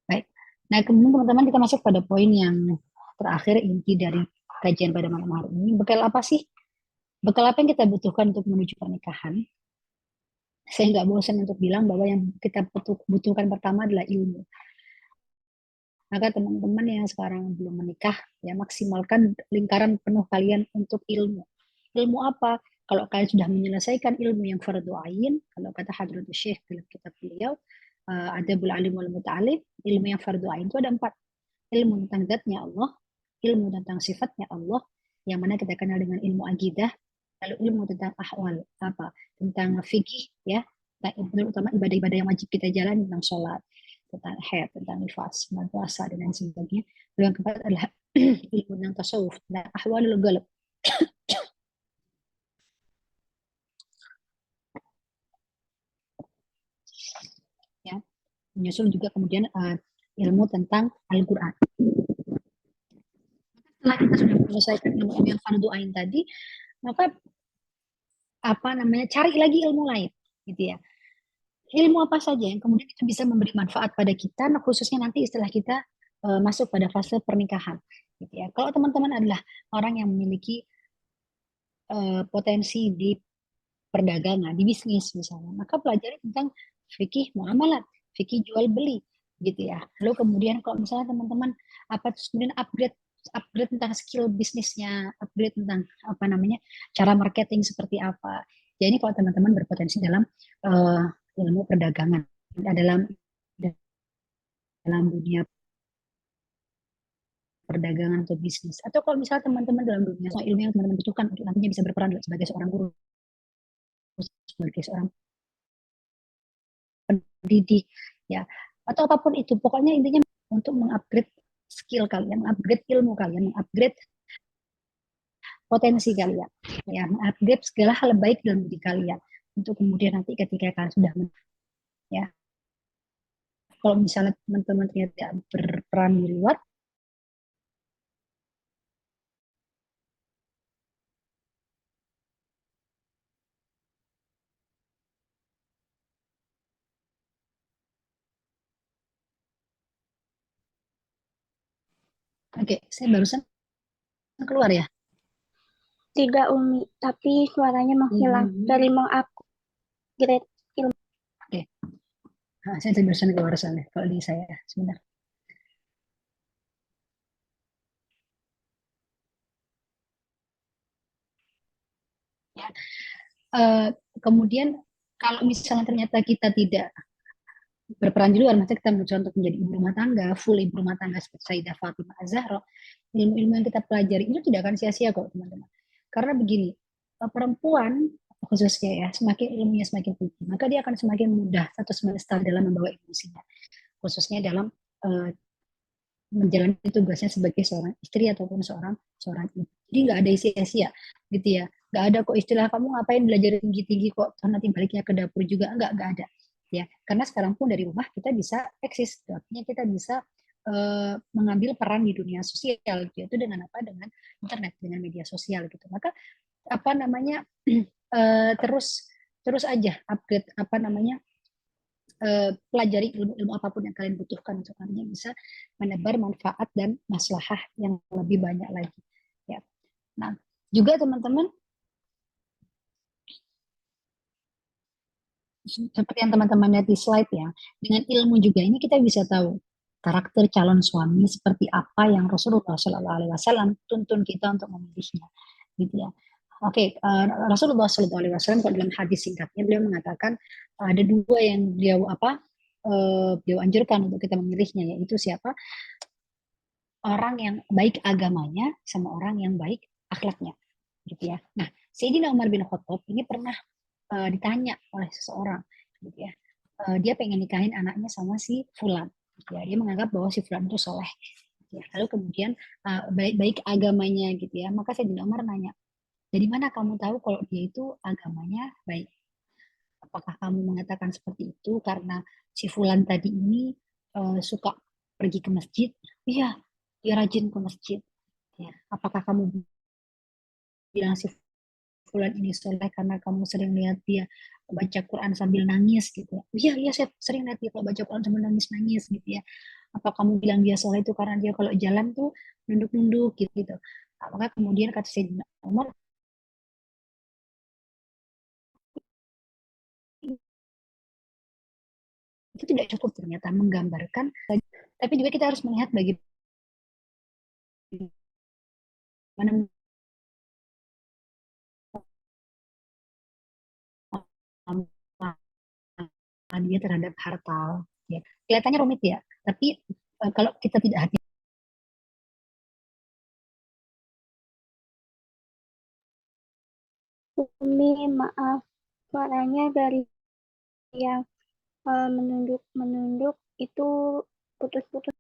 Speaker 2: Baik. Nah, kemudian teman-teman kita masuk pada poin yang terakhir, inti dari kajian pada malam hari ini. Bekal apa sih? Bekal apa yang kita butuhkan untuk menuju pernikahan? Saya nggak bosan untuk bilang bahwa yang kita butuhkan pertama adalah ilmu. Maka teman-teman yang sekarang belum menikah, ya, maksimalkan lingkaran penuh kalian untuk ilmu. Ilmu apa? Kalau kalian sudah menyelesaikan ilmu yang fardu ain, kalau kata Hadratus Syekh dalam kitab beliau, Adabul Alim wal Muta'alim, ilmu yang fardu ain itu ada 4. Ilmu tentang zatnya Allah, ilmu tentang sifatnya Allah, yang mana kita kenal dengan ilmu akidah, lalu ilmu tentang ahwal, tentang fikih, ya, terutama ibadah-ibadah yang wajib kita jalani, tentang sholat, tentang haid, tentang nifas, tentang puasa, dan lain sebagainya. Lalu yang keempat adalah ilmu tentang tasawuf, tentang ahwalul qalb. Ya, menyusul juga kemudian ilmu tentang Al-Quran. Setelah kita sudah menyelesaikan ilmu yang fardu ain tadi, maka cari lagi ilmu lain, gitu ya. Ilmu apa saja yang kemudian itu bisa memberi manfaat pada kita, nah, khususnya nanti setelah kita masuk pada fase pernikahan, gitu ya. Kalau teman-teman adalah orang yang memiliki potensi di perdagangan, di bisnis misalnya, maka pelajari tentang fikih muamalat, fikih jual beli, gitu ya. Lalu kemudian kalau misalnya teman-teman kemudian upgrade tentang skill bisnisnya, upgrade tentang cara marketing seperti apa. Ya, ini kalau teman-teman berpotensi dalam ilmu perdagangan, dalam dunia perdagangan atau bisnis. Atau kalau misalnya teman-teman dalam dunia ilmu yang teman-teman butuhkan untuk nantinya bisa berperan sebagai seorang guru, sebagai seorang pendidik, ya, atau apapun itu, pokoknya intinya untuk mengupgrade skill kalian, mengupgrade ilmu kalian, mengupgrade potensi kalian, ya, mengupgrade segala hal baik dalam diri kalian, untuk kemudian nanti ketika kalian sudah ya, kalau misalnya teman-teman tidak berperan di luar, oke, saya barusan keluar ya.
Speaker 1: Tidak Umi, tapi suaranya menghilang dari mengupgrade ilmu.
Speaker 2: Oke. Saya terusan keluar sana kalau di saya sebentar. Ya. Kemudian kalau misalnya ternyata kita tidak berperan di luar, maksudnya kita mencoba untuk menjadi ibu rumah tangga, full ibu rumah tangga seperti Sayyidah Fatimah Az-Zahra, ilmu-ilmu yang kita pelajari itu tidak akan sia-sia kok teman-teman. Karena begini, perempuan khususnya ya, semakin ilmunya semakin tinggi, maka dia akan semakin mudah atau semakin stabil dalam membawa emosinya, khususnya dalam uh, menjalani tugasnya sebagai seorang istri ataupun seorang seorang ibu. Jadi nggak ada sia-sia gitu ya. Nggak ada kok istilah kamu ngapain belajar tinggi-tinggi kok nanti baliknya ke dapur juga, nggak ada ya. Karena sekarang pun dari rumah kita bisa eksis, artinya kita bisa mengambil peran di dunia sosial gitu, itu dengan apa, dengan internet, dengan media sosial gitu. Maka apa namanya terus terus aja upgrade apa namanya pelajari ilmu-ilmu apapun yang kalian butuhkan untuk nantinya bisa menebar manfaat dan maslahah yang lebih banyak lagi ya. Nah, juga teman-teman seperti yang teman-teman lihat di slide ya, dengan ilmu juga ini kita bisa tahu karakter calon suami seperti apa yang Rasulullah Shallallahu Alaihi Wasallam tuntun kita untuk memilihnya, gitu ya. Oke, Rasulullah Shallallahu Alaihi Wasallam dalam hadis singkatnya beliau mengatakan ada dua yang beliau beliau anjurkan untuk kita memilihnya, yaitu siapa, orang yang baik agamanya sama orang yang baik akhlaknya, gitu ya. Nah, Sayyidina Umar bin Khattab ini pernah ditanya oleh seseorang, gitu ya. Dia pengen nikahin anaknya sama si Fulan, gitu ya. Dia menganggap bahwa si Fulan itu soleh. Gitu ya. Lalu kemudian baik-baik agamanya, gitu ya. Maka Sayyidina Umar nanya, dari mana kamu tahu kalau dia itu agamanya baik? Apakah kamu mengatakan seperti itu karena si Fulan tadi ini suka pergi ke masjid? Iya, dia rajin ke masjid. Ya. Apakah kamu bilang si Fulan ini soleh karena kamu sering lihat dia baca Quran sambil nangis gitu ya? Iya, iya saya sering lihat dia kalau baca Quran sambil nangis-nangis gitu ya. Apa kamu bilang dia soleh itu karena dia kalau jalan tuh nunduk-nunduk gitu, gitu. Nah, maka kemudian kata Sayyidina Umar, itu tidak cukup ternyata menggambarkan, tapi juga kita harus melihat bagaimana dia terhadap harta. Ya. Kelihatannya rumit ya, tapi kalau kita tidak hati.
Speaker 1: Umi, maaf, suaranya dari yang menunduk-menunduk itu putus-putus.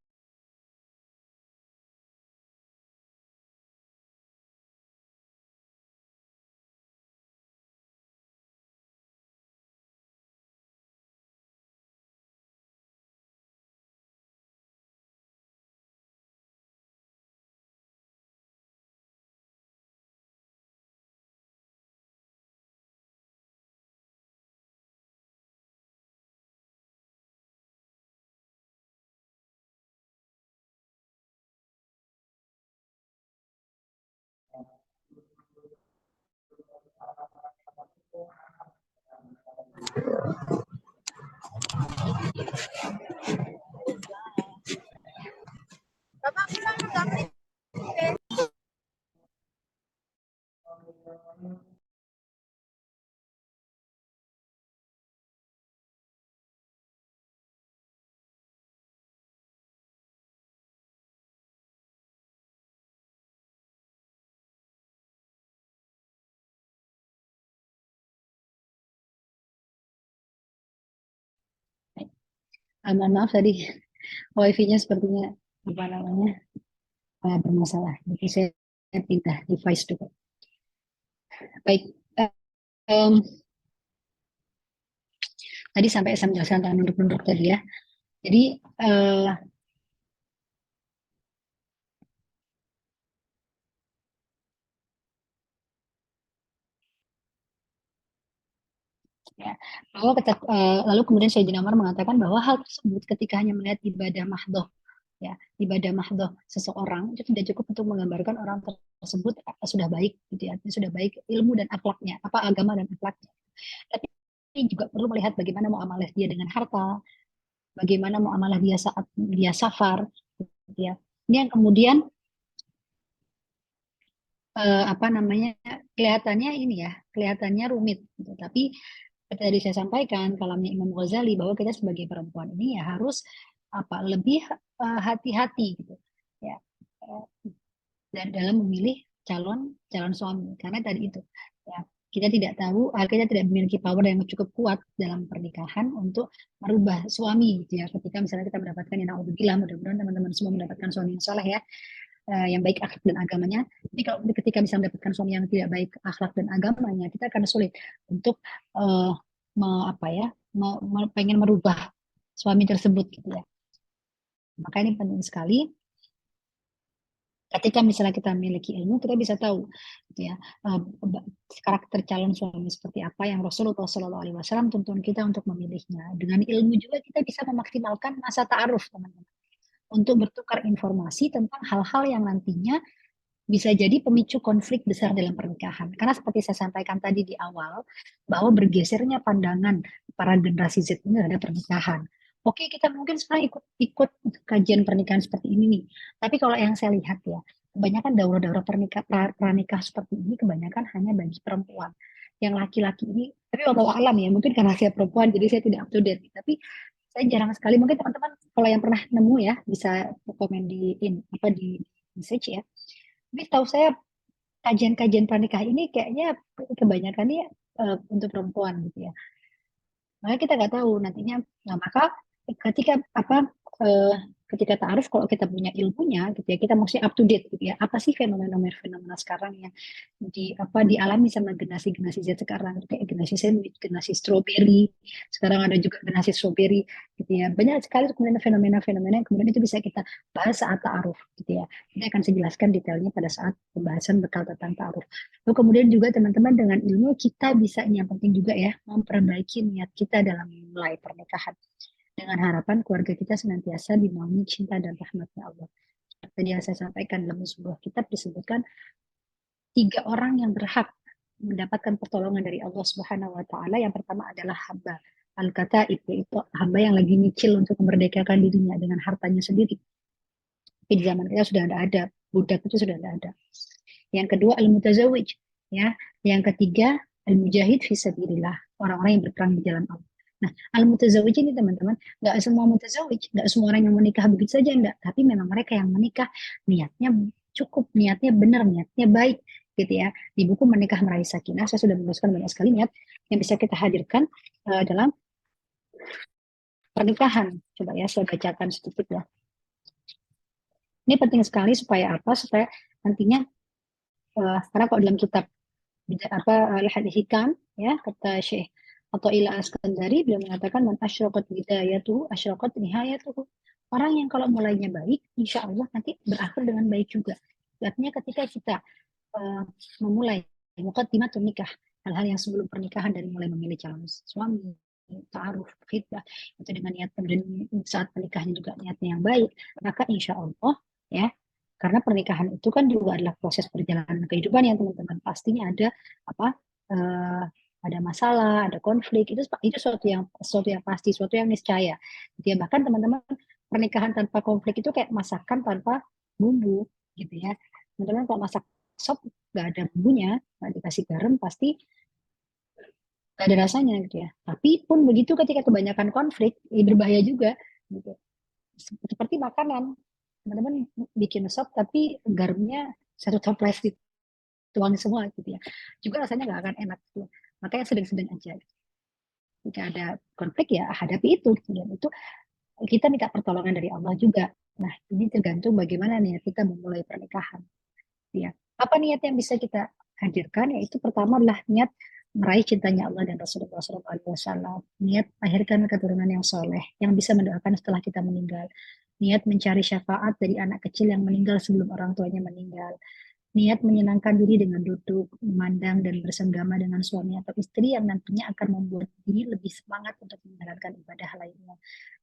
Speaker 2: Mohon maaf tadi wifi-nya sepertinya apa namanya bermasalah. Jadi saya pindah device dulu. Baik, um, tadi sampai saya menjelaskan tentang nunduk-nunduk tadi ya. Jadi ya, lalu kemudian Sayyidina Umar mengatakan bahwa hal tersebut ketika hanya melihat ibadah mahdoh, ya ibadah mahdoh seseorang itu tidak cukup untuk menggambarkan orang tersebut sudah baik, gitu ya, sudah baik ilmu dan akhlaknya, apa agama dan akhlaknya. Tapi juga perlu melihat bagaimana muamalah dia dengan harta, bagaimana muamalah dia saat dia safar, gitu ya. Ini yang kemudian apa namanya, kelihatannya ini ya, kelihatannya rumit, gitu. Tapi seperti tadi saya sampaikan kalamnya Imam Ghazali bahwa kita sebagai perempuan ini ya harus apa lebih hati-hati gitu ya, eh, dan dalam memilih calon calon suami, karena tadi itu ya, kita tidak tahu, kita tidak memiliki power yang cukup kuat dalam pernikahan untuk merubah suami gitu ya, ketika misalnya kita mendapatkan yang naudzubillah, mudah-mudahan teman-teman semua mendapatkan suami yang soleh ya, yang baik akhlak dan agamanya. Jadi kalau ketika bisa mendapatkan suami yang tidak baik akhlak dan agamanya, kita akan sulit untuk uh, apa ya, pengen merubah suami tersebut gitu ya. Maka ini penting sekali. Ketika misalnya kita memiliki ilmu, kita bisa tahu gitu ya, uh, karakter calon suami seperti apa yang Rasulullah SAW tuntun kita untuk memilihnya. Dengan ilmu juga kita bisa memaksimalkan masa ta'aruf, teman-teman, untuk bertukar informasi tentang hal-hal yang nantinya bisa jadi pemicu konflik besar dalam pernikahan. Karena seperti saya sampaikan tadi di awal, bahwa bergesernya pandangan para generasi Z ini terhadap pernikahan. Oke, kita mungkin sekarang ikut kajian pernikahan seperti ini nih. Tapi kalau yang saya lihat ya, kebanyakan daurah-daurah pranikah seperti ini kebanyakan hanya bagi perempuan. Yang laki-laki ini, tapi Allah alam ya, mungkin karena saya perempuan jadi saya tidak up to date. Tapi saya jarang sekali, mungkin teman-teman kalau yang pernah nemu ya bisa komen di message ya. Tapi tahu saya kajian-kajian pranikah ini kayaknya kebanyakannya untuk perempuan gitu ya. Makanya kita nggak tahu nantinya. Nah, maka ketika apa eh, ketika ta'aruf, kalau kita punya ilmunya gitu ya, kita mesti up to date gitu ya. Apa sih fenomena-fenomena sekarang yang dialami sama generasi-generasi Z sekarang, kayak generasi sandwich, generasi strawberry. Sekarang ada juga generasi strawberry gitu ya. Banyak sekali kemudian fenomena-fenomena yang kemudian itu bisa kita bahas saat ta'aruf gitu ya. Ini akan saya jelaskan detailnya pada saat pembahasan bekal tentang ta'aruf. Lalu kemudian juga teman-teman dengan ilmu kita bisa, ini yang penting juga ya, memperbaiki niat kita dalam memulai pernikahan. Dengan harapan keluarga kita senantiasa dinaungi cinta dan rahmatnya Allah. Tadi yang saya sampaikan dalam sebuah kitab disebutkan 3 orang yang berhak mendapatkan pertolongan dari Allah Subhanahu wa taala. Yang pertama adalah hamba al-kata, itu hamba yang lagi nyicil untuk memerdekakan dirinya dengan hartanya sendiri. Tapi di zaman kita sudah ada, budak itu sudah ada. Yang kedua al-mutazawij, ya. Yang ketiga al-mujahid fisabilillah, orang-orang yang berperang di jalan Allah. Nah, al-mutazawij ini teman-teman, nggak semua mutazawij, nggak semua orang yang menikah begitu saja, enggak. Tapi memang mereka yang menikah niatnya cukup, niatnya benar, niatnya baik, gitu ya. Di buku Menikah Meraih Sakinah, saya sudah menuliskan banyak sekali niat yang bisa kita hadirkan dalam pernikahan. Coba ya, saya bacakan sedikit ya. Ini penting sekali supaya apa? Supaya nantinya, karena kalau dalam kitab Al-Hadis Hikam ya, kata Syekh atau Ila Askandari, beliau mengatakan man asyraqat bidayatuhu asyraqat nihayatuhu. Orang yang kalau mulainya baik, insya Allah nanti berakhir dengan baik juga. Artinya ketika kita memulai muqaddimatun nikah, hal-hal yang sebelum pernikahan, dari mulai memilih calon suami, ta'aruf, khidbah, itu dengan niat, dan saat pernikahannya juga niatnya yang baik, maka insya Allah ya, karena pernikahan itu kan juga adalah proses perjalanan kehidupan yang teman-teman, pastinya ada apa uh, ada masalah, ada konflik, itu suatu yang pasti, suatu yang niscaya. Dia bahkan teman-teman, pernikahan tanpa konflik itu kayak masakan tanpa bumbu gitu ya. Teman-teman kalau masak sop nggak ada bumbunya, nggak dikasih garam, pasti nggak ada rasanya gitu ya. Tapi pun begitu, ketika kebanyakan konflik, berbahaya juga gitu. Seperti makanan, teman-teman bikin sop tapi garamnya 1 toples dituang semua gitu ya, juga rasanya nggak akan enak gitu. Makanya sedang-sedang aja. Jika ada konflik ya hadapi itu, dan itu kita minta pertolongan dari Allah juga. Nah, ini tergantung bagaimana niat kita memulai pernikahan. Ya, apa niat yang bisa kita hadirkan? Yaitu pertama adalah niat meraih cintanya Allah dan Rasulullah SAW. Niat melahirkan keturunan yang soleh, yang bisa mendoakan setelah kita meninggal. Niat mencari syafaat dari anak kecil yang meninggal sebelum orang tuanya meninggal. Niat menyenangkan diri dengan duduk, memandang, dan bersenggama dengan suami atau istri yang nantinya akan membuat diri lebih semangat untuk menjalankan ibadah lainnya.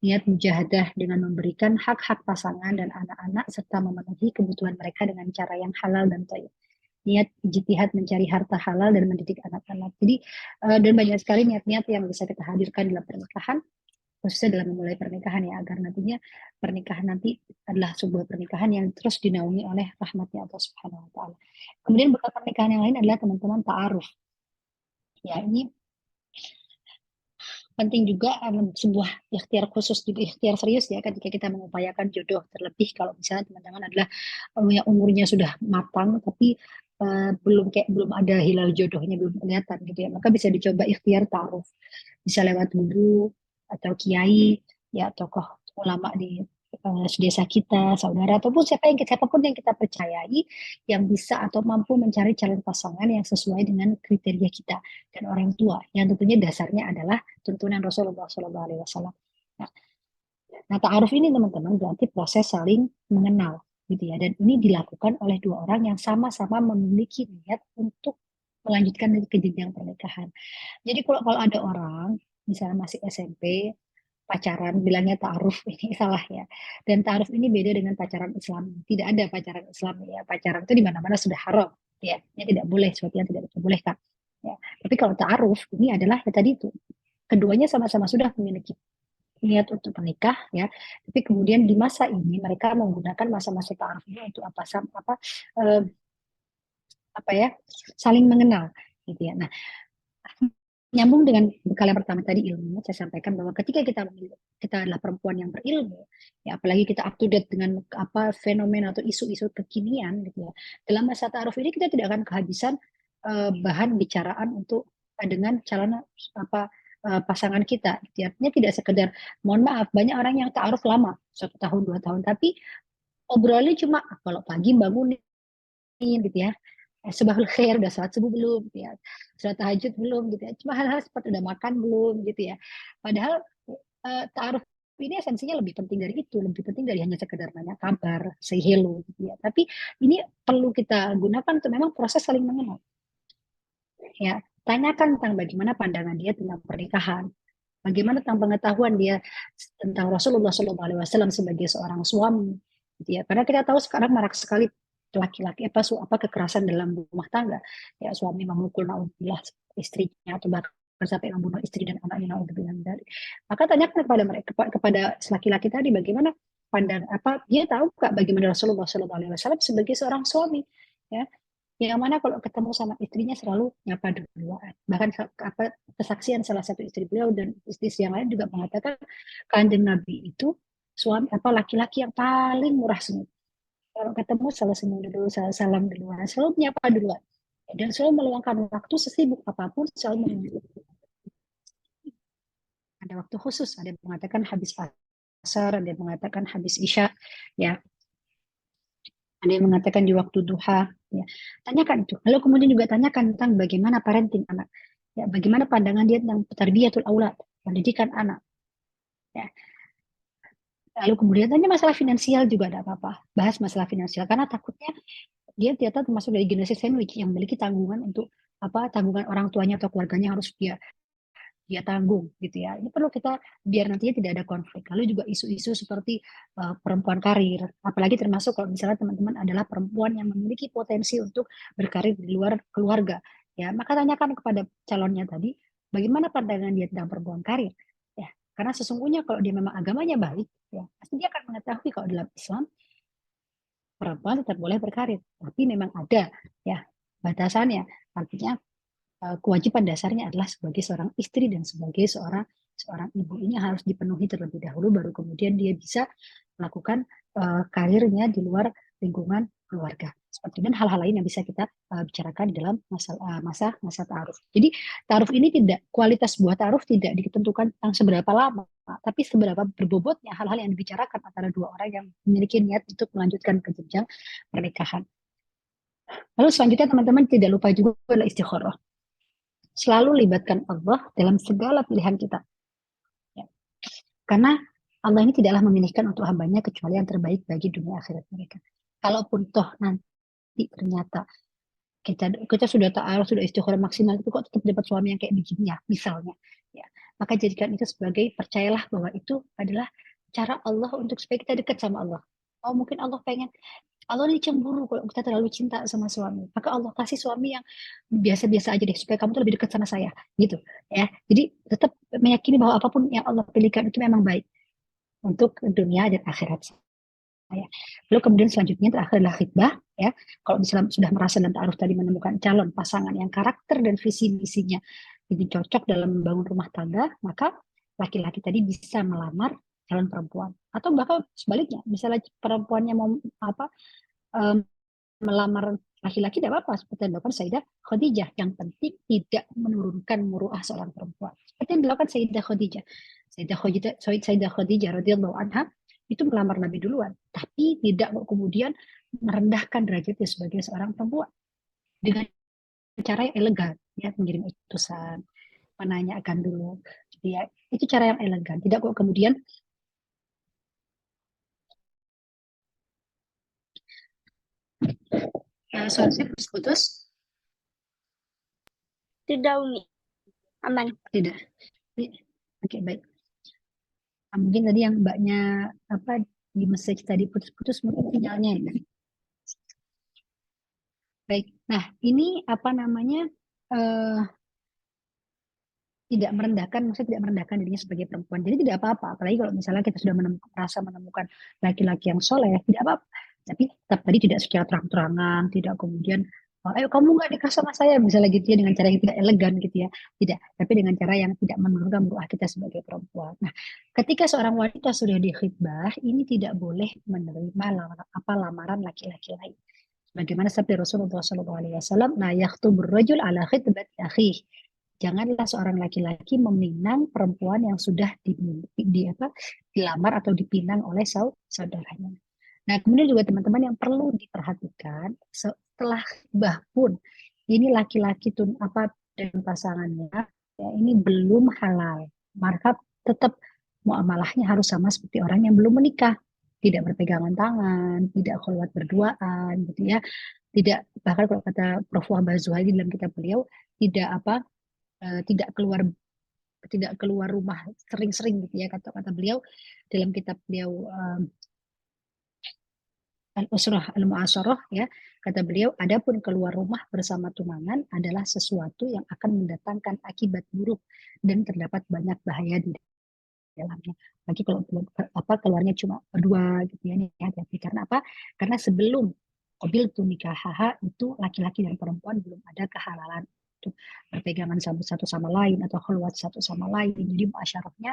Speaker 2: Niat mujahadah dengan memberikan hak-hak pasangan dan anak-anak serta memenuhi kebutuhan mereka dengan cara yang halal dan thayyib. Niat ijtihad mencari harta halal dan mendidik anak-anak. Jadi dan banyak sekali niat-niat yang bisa kita hadirkan dalam pernikahan. khususnya dalam memulai pernikahan ya, agar nantinya pernikahan nanti adalah sebuah pernikahan yang terus dinaungi oleh rahmatnya Allah Subhanahu wa taala. Kemudian bekal pernikahan yang lain adalah teman-teman ta'aruf. Ya, ini penting juga sebuah ikhtiar khusus juga, ikhtiar serius ya ketika kita mengupayakan jodoh, terlebih kalau misalnya teman-teman adalah yang umurnya sudah matang tapi belum ada hilal jodohnya, belum kelihatan gitu ya, maka bisa dicoba ikhtiar ta'aruf, bisa lewat guru atau kiai ya, tokoh ulama di desa kita, saudara, ataupun siapapun yang kita percayai yang bisa atau mampu mencari calon pasangan yang sesuai dengan kriteria kita, dan orang tua yang tentunya dasarnya adalah tuntunan Rasulullah SAW. Nah, ta'aruf ini teman-teman berarti proses saling mengenal gitu ya, dan ini dilakukan oleh dua orang yang sama-sama memiliki niat untuk melanjutkan ke jenjang pernikahan. Jadi kalau ada orang misalnya masih SMP pacaran bilangnya ta'aruf, ini salah ya. Dan ta'aruf ini beda dengan pacaran Islam. Tidak ada pacaran Islam ya. Pacaran itu di mana-mana sudah haram ya. Ini tidak boleh, sesuatu yang tidak diperbolehkan. Ya. Tapi kalau ta'aruf ini adalah ya tadi itu, keduanya sama-sama sudah memiliki niat untuk menikah ya, tapi kemudian di masa ini mereka menggunakan masa-masa ta'aruf ini untuk eh, apa ya, saling mengenal gitu ya. Nah, nyambung dengan bekal yang pertama tadi, ilmu, saya sampaikan bahwa ketika kita adalah perempuan yang berilmu ya, apalagi kita up to date dengan fenomena atau isu-isu kekinian gitu ya, dalam masa ta'aruf ini kita tidak akan kehabisan bahan bicaraan untuk dengan calon pasangan kita gitu ya. Artinya tidak sekedar, mohon maaf, banyak orang yang ta'aruf lama 1 tahun 2 tahun tapi obrolannya cuma kalau pagi bangun gitu ya, sebahul khair, udah sholat subuh belum gitu ya, sholat tahajud belum gitu ya, cuma hal-hal seperti udah makan belum gitu ya, padahal ta'aruf ini esensinya lebih penting dari itu, lebih penting dari hanya sekedar nanya kabar, say hello gitu ya, tapi ini perlu kita gunakan untuk memang proses saling mengenal ya. Tanyakan tentang bagaimana pandangan dia tentang pernikahan, bagaimana tentang pengetahuan dia tentang Rasulullah SAW sebagai seorang suami, gitu ya. Karena kita tahu sekarang marak sekali laki-laki kekerasan dalam rumah tangga, ya, suami memukul naudzubillah istrinya atau bahkan sampai membunuh istri dan anaknya, naudzubillah dari. Maka tanyakan kepada mereka, kepada laki-laki tadi, bagaimana dia tahu nggak bagaimana Rasulullah SAW sebagai seorang suami, ya, yang mana kalau ketemu sama istrinya selalu nyapa duluan. Bahkan kesaksian salah satu istri beliau dan istri yang lain juga mengatakan Kanjeng Nabi itu laki-laki yang paling murah senyum. Kalau ketemu selalu senyum dulu, selalu salam duluan, selalu menyapa duluan. Dan selalu meluangkan waktu sesibuk apapun, selalu menunggu. Ada waktu khusus, ada yang mengatakan habis asar, ada yang mengatakan habis isya, ya. Ada yang mengatakan di waktu duha, ya. Tanyakan itu. Lalu kemudian juga tanyakan tentang bagaimana parenting anak, ya, bagaimana pandangan dia tentang tarbiyatul aulad, pendidikan anak, ya. Lalu kemudian tanya masalah finansial juga ada apa-apa, bahas masalah finansial, karena takutnya dia ternyata termasuk dari generasi sandwich yang memiliki tanggungan untuk tanggungan orang tuanya atau keluarganya harus dia tanggung gitu ya. Ini perlu kita, biar nantinya tidak ada konflik. Lalu juga isu-isu seperti perempuan karir, apalagi termasuk kalau misalnya teman-teman adalah perempuan yang memiliki potensi untuk berkarir di luar keluarga, ya, maka tanyakan kepada calonnya tadi bagaimana pandangan dia tentang perempuan karir, ya, karena sesungguhnya kalau dia memang agamanya baik, ya, pasti dia akan mengetahui kalau dalam Islam perempuan tetap boleh berkarir, tapi memang ada ya batasannya. Artinya kewajiban dasarnya adalah sebagai seorang istri dan sebagai seorang ibu ini harus dipenuhi terlebih dahulu, baru kemudian dia bisa melakukan karirnya di luar lingkungan keluarga. Seperti dan hal-hal lain yang bisa kita bicarakan di dalam masa ta'aruf. Jadi ta'aruf ini kualitas buah ta'aruf tidak ditentukan tentang seberapa lama, tapi seberapa berbobotnya hal-hal yang dibicarakan antara dua orang yang memiliki niat untuk melanjutkan ke jenjang pernikahan. Lalu selanjutnya teman-teman tidak lupa juga adalah istikharah. Selalu libatkan Allah dalam segala pilihan kita. Ya. Karena Allah ini tidaklah memilihkan untuk hambanya kecuali yang terbaik bagi dunia akhirat mereka. Kalaupun toh nanti ternyata kita sudah ta'aruf, sudah istikharah maksimal, itu kok tetap dapat suami yang kayak begini ya, misalnya. Ya. Maka jadikan itu sebagai, percayalah bahwa itu adalah cara Allah untuk supaya kita dekat sama Allah. Oh, mungkin Allah pengen Allah ini cemburu kalau kita terlalu cinta sama suami. Maka Allah kasih suami yang biasa-biasa aja deh supaya kamu tuh lebih dekat sama saya, gitu ya. Jadi tetap meyakini bahwa apapun yang Allah pilihkan itu memang baik untuk dunia dan akhirat saya. Lalu kemudian selanjutnya terakhir adalah khidbah ya. Kalau misalnya sudah merasa dan ta'aruf tadi menemukan calon pasangan yang karakter dan visi misinya ini cocok dalam membangun rumah tangga, maka laki-laki tadi bisa melamar calon perempuan. Atau bahkan sebaliknya, misalnya perempuannya mau apa em, melamar laki-laki tidak apa-apa seperti yang dilakukan Sayyidah Khadijah. Yang penting tidak menurunkan muruah seorang perempuan. Seperti yang dilakukan Sayyidah Khadijah. Sayyidah Khadijah radhiyallahu anha itu melamar Nabi duluan, tapi tidak kemudian merendahkan derajatnya sebagai seorang perempuan dengan cara yang elegan, ya mengirim utusan, menanyakan dulu, ya itu cara yang elegan. Tidak kok kemudian suara saya putus-putus.
Speaker 1: Tidak, Umi. Aman.
Speaker 2: Tidak. Oke, baik. Mungkin tadi yang mbaknya apa di message tadi putus-putus mungkin sinyalnya ya. Baik. Nah, ini apa namanya eh, tidak merendahkan, maksudnya tidak merendahkan dirinya sebagai perempuan. Jadi tidak apa-apa. Apalagi kalau misalnya kita sudah merasa menemukan laki-laki yang soleh, tidak apa-apa. Tapi tetap tadi tidak secara terang-terangan, tidak kemudian ayo kamu nggak nikah sama saya misalnya gitu ya dengan cara yang tidak elegan gitu ya, tidak, tapi dengan cara yang tidak menurunkan muruah kita sebagai perempuan. Nah, ketika seorang wanita sudah dikhidbah, ini tidak boleh menerima lamaran laki-laki lain. Bagaimana sabda Rasulullah SAW, nah yaktubur rajul ala khidbati akhih. Janganlah seorang laki-laki meminang perempuan yang sudah dilamar atau dipinang oleh saudaranya. Nah, kemudian juga teman-teman yang perlu diperhatikan setelah khidbah pun ini laki-laki tuh apa dan pasangannya ya ini belum halal, maka tetap muamalahnya harus sama seperti orang yang belum menikah, tidak berpegangan tangan, tidak kholwat berduaan, gitu ya, tidak, bahkan kalau kata Prof. Wahbah Zuhaili dalam kitab beliau, tidak apa tidak keluar rumah sering-sering gitu ya, kata-kata beliau dalam kitab beliau Al-Usrah Al-Mu'asyarah ya, kata beliau adapun keluar rumah bersama tunangan adalah sesuatu yang akan mendatangkan akibat buruk dan terdapat banyak bahaya di dalamnya. Lagi kalau apa keluarnya cuma berdua gitu ya, nih hati-hati. Karena apa? Karena sebelum qabil tu nikahaha itu laki-laki dan perempuan belum ada kehalalan untuk berpegangan satu sama lain atau keluar satu sama lain. Jadi muasyarahnya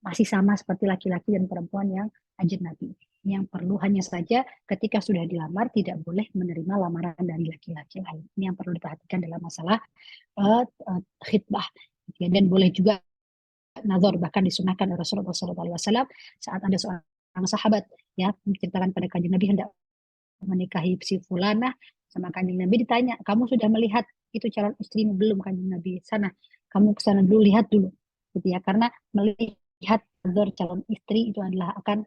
Speaker 2: masih sama seperti laki-laki dan perempuan yang ajnabi. Yang perlu hanya saja ketika sudah dilamar tidak boleh menerima lamaran dari laki-laki lain. Ini yang perlu diperhatikan dalam masalah khidbah. Dan boleh juga nazar, bahkan disunahkan oleh Rasulullah SAW saat ada seorang sahabat ya menceritakan pada kanjeng Nabi hendak menikahi si fulana, sama kanjeng Nabi ditanya, kamu sudah melihat itu calon istrimu belum? Kanjeng Nabi, sana kamu ke sana dulu, lihat dulu gitu ya, karena melihat nazar calon istri itu adalah akan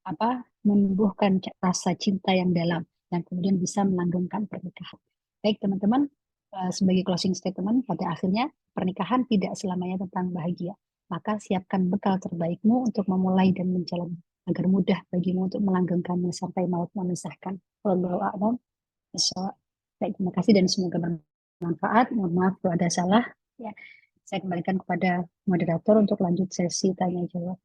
Speaker 2: apa menumbuhkan rasa cinta yang dalam dan kemudian bisa melanggengkan pernikahan. Baik teman-teman, sebagai closing statement pada akhirnya pernikahan tidak selamanya tentang bahagia. Maka siapkan bekal terbaikmu untuk memulai dan menjalani agar mudah bagimu untuk melanggengkannya sampai maut memisahkan. Wallahu a'lam bishawab. Baik, terima kasih dan semoga bermanfaat. Mohon maaf kalau ada salah. Ya, saya kembalikan kepada moderator untuk lanjut sesi tanya jawab.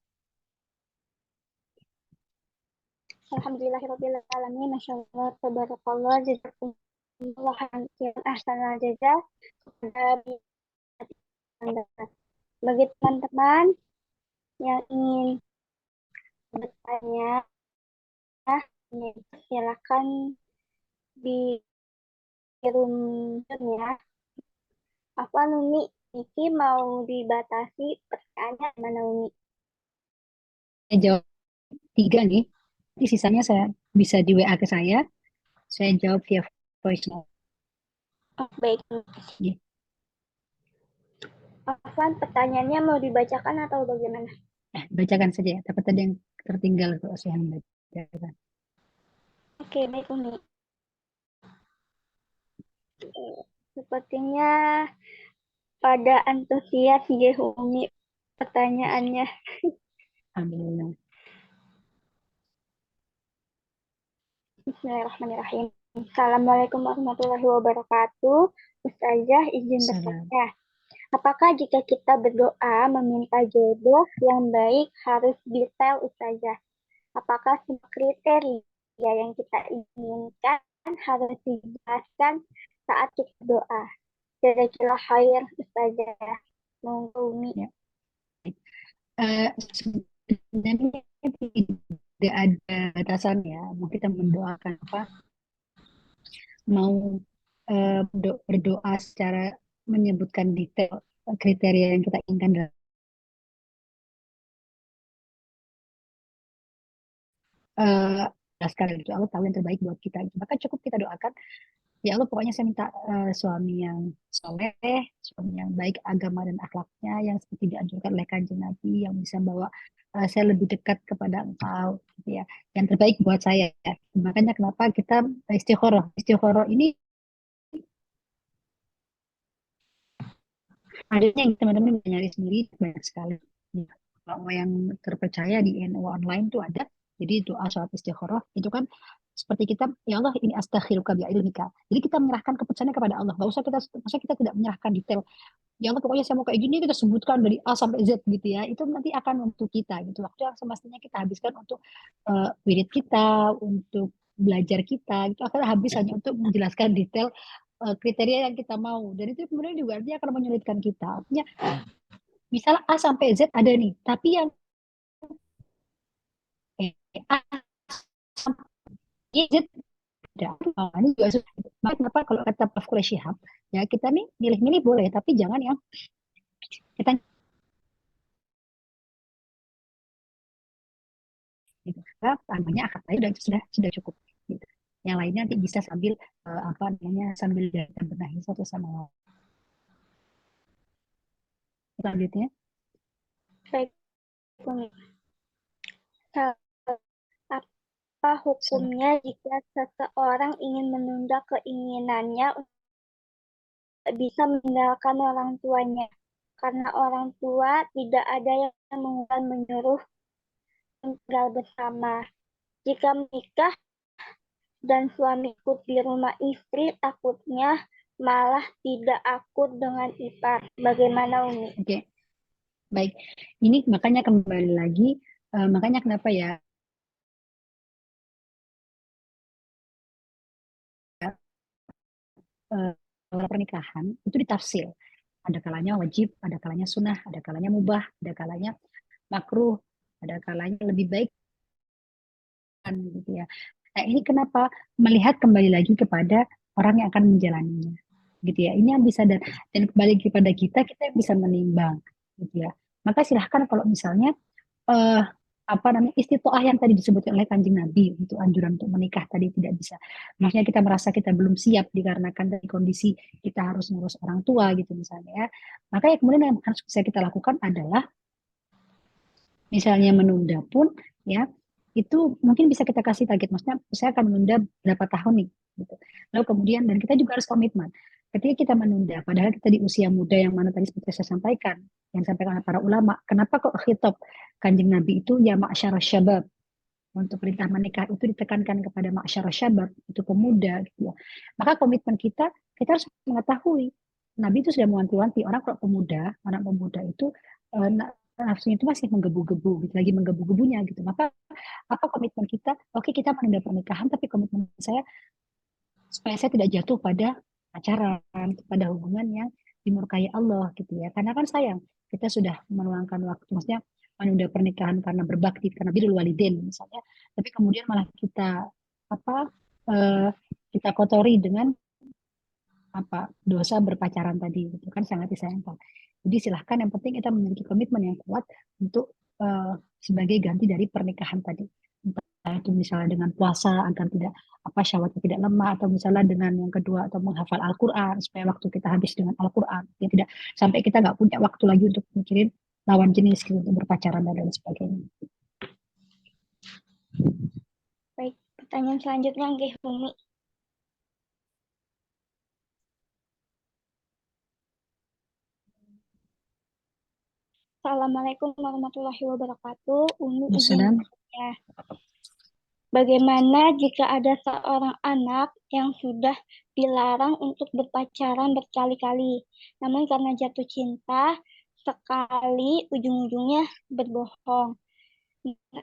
Speaker 1: Alhamdulillahirrahmanirrahim. Masya Allah, tabarakallah, jazakumullah khairan ahsanal jazaa. Bagi teman-teman yang ingin bertanya, silakan di room ya. Apa Nuni? Niki mau dibatasi pertanyaannya mana Nuni?
Speaker 2: Saya jawab 3 nih. Nanti sisanya saya bisa di WA ke saya jawab via voice note.
Speaker 1: Oh, baik.
Speaker 2: Ya.
Speaker 1: Afwan, pertanyaannya mau dibacakan atau bagaimana?
Speaker 2: Bacakan saja ya, tapi tadi yang tertinggal kalau saya bacakan.
Speaker 1: Oke, baik Umi. Sepertinya pada antusias ya Umi pertanyaannya.
Speaker 2: Alhamdulillah.
Speaker 1: Bismillahirrahmanirrahim. Assalamualaikum warahmatullahi wabarakatuh. Ustazah izin
Speaker 2: Salam.
Speaker 1: bertanya. Apakah jika kita berdoa meminta jodoh yang baik harus detail Ustazah? Apakah semua kriteria yang kita inginkan harus dijelaskan saat kita berdoa? Jazakallah khair Ustazah. Monggo Umi.
Speaker 2: Ya. Sebenarnya tidak ada batasan ya. Mau kita mendoakan apa, mau berdoa secara menyebutkan detail kriteria yang kita inginkan dalam jelaskan gitu. Allah tahu yang terbaik buat kita. Maka cukup kita doakan, ya Allah pokoknya saya minta suami yang soleh, suami yang baik agama dan akhlaknya, yang seperti dianjurkan oleh Kanjeng Nabi, yang bisa bawa saya lebih dekat kepada Engkau, gitu ya. Yang terbaik buat saya. Makanya kenapa kita istikharah. Istikharah ini adanya yang teman-teman bisa nyari sendiri banyak sekali. Ya, kalau yang terpercaya di NU online tuh ada. Jadi doa sholat istikharah itu kan seperti kita, ya Allah ini astakhiruka bi ilmika. Jadi kita menyerahkan keputusannya kepada Allah. Gak usah kita, maksudnya kita tidak menyerahkan detail. Ya Allah pokoknya saya mau kayak gini, kita sebutkan dari A sampai Z gitu ya. Itu nanti akan untuk kita gitu. Waktu yang semestinya kita habiskan untuk wirid kita, untuk belajar kita, itu akan habis hanya untuk menjelaskan detail kriteria yang kita mau. Dan itu kemudian juga artinya akan menyulitkan kita. Artinya misalnya A sampai Z ada nih, tapi yang A sampai Z ada. Ini juga susah. Makanya kenapa kalau kata Prof. Quraish Shihab, ya kita nih milih-milih boleh, tapi jangan yang kita gitu. Karena namanya akad aja sudah cukup. Gitu. Yang lainnya nanti bisa sambil apa namanya sambil benahi satu sama lain. Selanjutnya,
Speaker 1: Baik, Umi. Apa hukumnya jika seseorang ingin menunda keinginannya untuk bisa meninggalkan orang tuanya? Karena orang tua tidak ada yang menyuruh tinggal bersama. Jika menikah dan suami ikut di rumah istri, takutnya malah tidak akur dengan ipar. Bagaimana Umi?
Speaker 2: oke, baik. Ini makanya kembali lagi, makanya kenapa ya eh, pernikahan itu ditafsir. Ada kalanya wajib, ada kalanya sunnah, ada kalanya mubah, ada kalanya makruh, ada kalanya lebih baik kan gitu ya. Nah, ini kenapa melihat kembali lagi kepada orang yang akan menjalaninya. Gitu ya. Ini yang bisa dan kembali kepada kita, kita yang bisa menimbang gitu ya. Maka silahkan kalau misalnya eh apa namanya istitoah yang tadi disebutkan oleh Kanjeng Nabi untuk anjuran untuk menikah tadi tidak bisa. Maksudnya kita merasa kita belum siap dikarenakan dari kondisi kita harus ngurus orang tua gitu misalnya ya. Maka ya kemudian yang harus bisa kita lakukan adalah misalnya menunda pun ya itu mungkin bisa kita kasih target, maksudnya saya akan menunda berapa tahun nih gitu. Lalu kemudian dan kita juga harus komitmen ketika kita menunda padahal kita di usia muda yang mana tadi seperti saya sampaikan yang disampaikan oleh para ulama, kenapa kok khitab Kanjeng Nabi itu ya ma'syarah syabab, untuk perintah menikah itu ditekankan kepada ma'syarah syabab, itu pemuda gitu ya. Maka komitmen kita harus mengetahui Nabi itu sudah mewanti-wanti orang kalau pemuda, anak pemuda itu nafsunya itu masih menggebu-gebu gitu, lagi menggebu-gebunya gitu. Maka apa komitmen kita? Oke, kita menunda pernikahan, tapi komitmen saya supaya saya tidak jatuh pada pacaran, pada hubungan yang dimurkai Allah gitu ya. Karena kan sayang, kita sudah meluangkan waktu, maksudnya menunda pernikahan karena berbakti, karena birrul walidain misalnya, tapi kemudian malah kita apa eh, kita kotori dengan apa dosa berpacaran tadi itu kan sangat disayangkan. Jadi silahkan yang penting kita memiliki komitmen yang kuat untuk sebagai ganti dari pernikahan tadi. Entah itu misalnya dengan puasa agar tidak apa syahwatnya tidak lemah, atau misalnya dengan yang kedua atau menghafal Al-Quran supaya waktu kita habis dengan Al-Quran ya tidak sampai kita nggak punya waktu lagi untuk mikirin lawan jenis gitu, untuk berpacaran dan lain sebagainya.
Speaker 1: Baik, pertanyaan selanjutnya nggih Umi. Assalamualaikum warahmatullahi wabarakatuh. Umi izin
Speaker 2: Wassalam.
Speaker 1: bertanya. Bagaimana jika ada seorang anak yang sudah dilarang untuk berpacaran berkali-kali, namun karena jatuh cinta, sekali ujung-ujungnya berbohong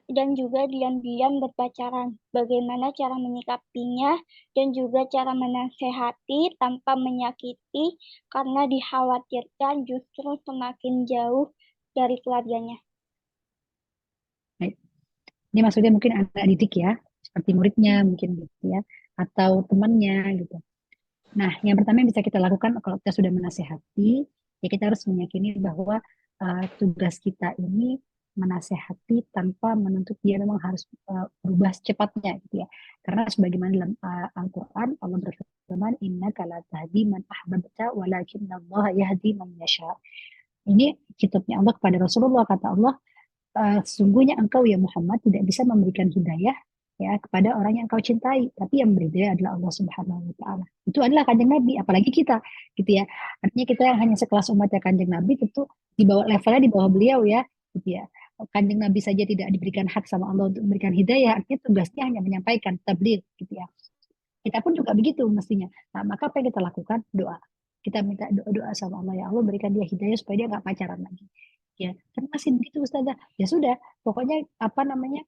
Speaker 1: dan juga diam-diam berpacaran. Bagaimana cara menyikapinya dan juga cara menasehati tanpa menyakiti karena dikhawatirkan justru semakin jauh dari keluarganya.
Speaker 2: Baik. Ini maksudnya mungkin anak didik ya, seperti muridnya mungkin gitu ya, atau temannya gitu. Nah, yang pertama yang bisa kita lakukan kalau kita sudah menasehati, ya kita harus meyakini bahwa tugas kita ini menasehati tanpa menuntut dia memang harus berubah secepatnya gitu ya. Karena sebagaimana dalam Al-Qur'an Allah berfirman, innaka la tahdi man ahbabta walakinna Allah yahdi man yasha. Ini kitabnya Allah kepada Rasulullah, kata Allah, sesungguhnya engkau ya Muhammad tidak bisa memberikan hidayah ya kepada orang yang engkau cintai, tapi yang memberi hidayah adalah Allah Subhanahu wa taala. Itu adalah Kanjeng Nabi, apalagi kita gitu ya. Artinya kita yang hanya sekelas umatnya Kanjeng Nabi tentu di bawah levelnya di bawah beliau ya gitu ya. Kanjeng Nabi saja tidak diberikan hak sama Allah untuk memberikan hidayah, artinya tugasnya hanya menyampaikan tabligh gitu ya. Kita pun juga begitu mestinya. Nah, maka apa yang kita lakukan? Doa. Kita minta doa-doa sama Allah, ya Allah berikan dia hidayah supaya dia nggak pacaran lagi. Ya, kan masih begitu Ustazah. Ya sudah, pokoknya apa namanya?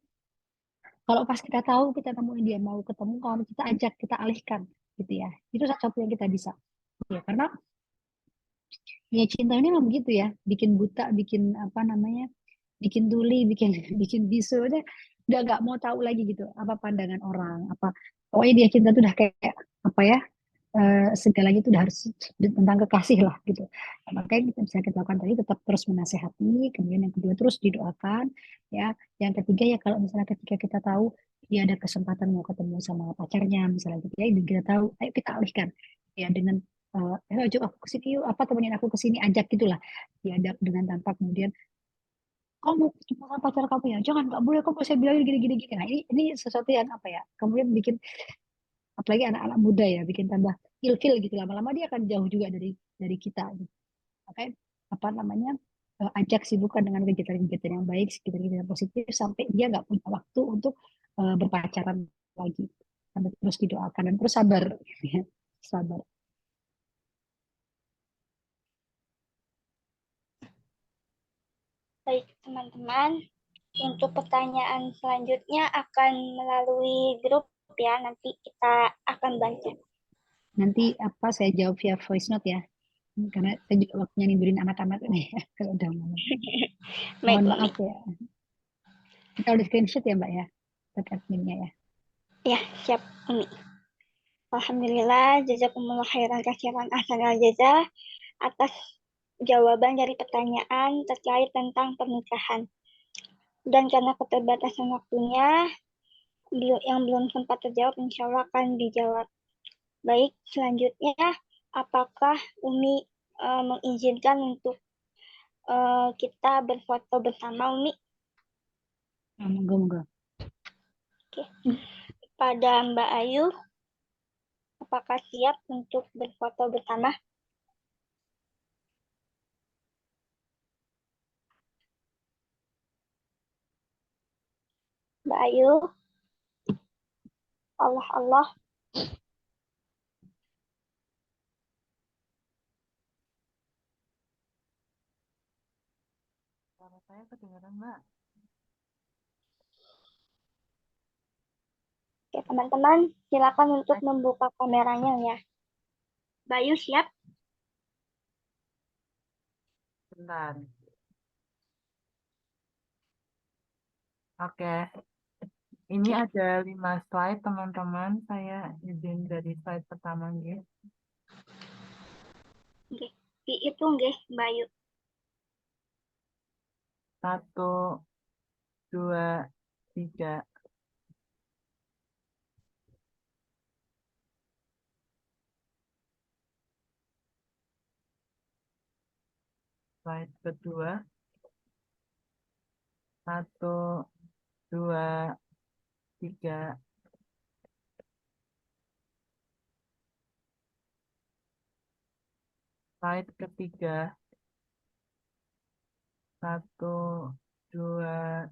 Speaker 2: Kalau pas kita tahu kita nemuin dia mau ketemu kawan, kita ajak, kita alihkan gitu ya. Itu satu yang kita bisa. Ya, karena ya cinta ini memang begitu ya, bikin buta, bikin apa namanya? Bikin tuli, bikin bikin bisu, udah nggak mau tahu lagi gitu apa pandangan orang, apa pokoknya dia cinta tuh udah kayak apa ya, segalanya itu udah harus tentang kekasih lah gitu. Nah, makanya kita bisa kita lakukan tadi tetap terus menasehati, kemudian yang kedua terus didoakan ya. Yang ketiga ya kalau misalnya ketika kita tahu dia ada kesempatan mau ketemu sama pacarnya misalnya gitu ya, dan kita tahu, ayo kita alihkan ya dengan ajak aku ke sini yuk, apa temenin aku ke sini, ajak gitulah ya, dengan tanpa kemudian kamu ketemu sama pacar kamu ya, jangan, nggak boleh, kamu saya bilang gini gini gini. Nah ini sesuatu yang apa ya, kemudian bikin apalagi anak-anak muda ya, bikin tambah ilfil gitu, lama-lama dia akan jauh juga dari kita gitu. Makanya apa namanya, ajak sibukkan dengan kegiatan-kegiatan yang baik, kegiatan-kegiatan yang positif sampai dia nggak punya waktu untuk berpacaran lagi. Sampai terus didoakan dan terus sabar ya. Sabar.
Speaker 1: Baik, teman-teman. Untuk pertanyaan selanjutnya akan melalui grup ya, nanti kita akan baca.
Speaker 2: Nanti apa saya jawab via voice note ya, karena saya juga waktunya nimburin anak-anak ini kalau udah malam.
Speaker 1: Baik,
Speaker 2: Mohon
Speaker 1: Umi.
Speaker 2: maaf ya. Kita udah screenshot ya Mbak ya, buat adminnya ya.
Speaker 1: Ya, siap, Umi. Alhamdulillah, jazakumullah khairan kasiran ahsanal jazah atas jawaban dari pertanyaan terkait tentang pernikahan. Dan karena keterbatasan waktunya, yang belum sempat terjawab, insya Allah akan dijawab. Baik, selanjutnya, apakah Umi mengizinkan untuk kita berfoto bersama, Umi?
Speaker 2: Monggo monggo.
Speaker 1: Oke. Pada Mbak Ayu, apakah siap untuk berfoto bersama? Mbak Ayu, Allah Allah.
Speaker 3: Suara saya kedengaran, Mbak.
Speaker 1: Oke, teman-teman, silakan untuk membuka kameranya ya. Mbak Ayu siap?
Speaker 3: Bentar. Oke, ini ada 5 slide, teman-teman. Saya izin dari slide pertama, gitu.
Speaker 1: Oke, dihitung nggih, Mbak Ayu.
Speaker 3: 1, 2, 3. Slide kedua. 1, 2, 3. Slide ketiga. 1, 2,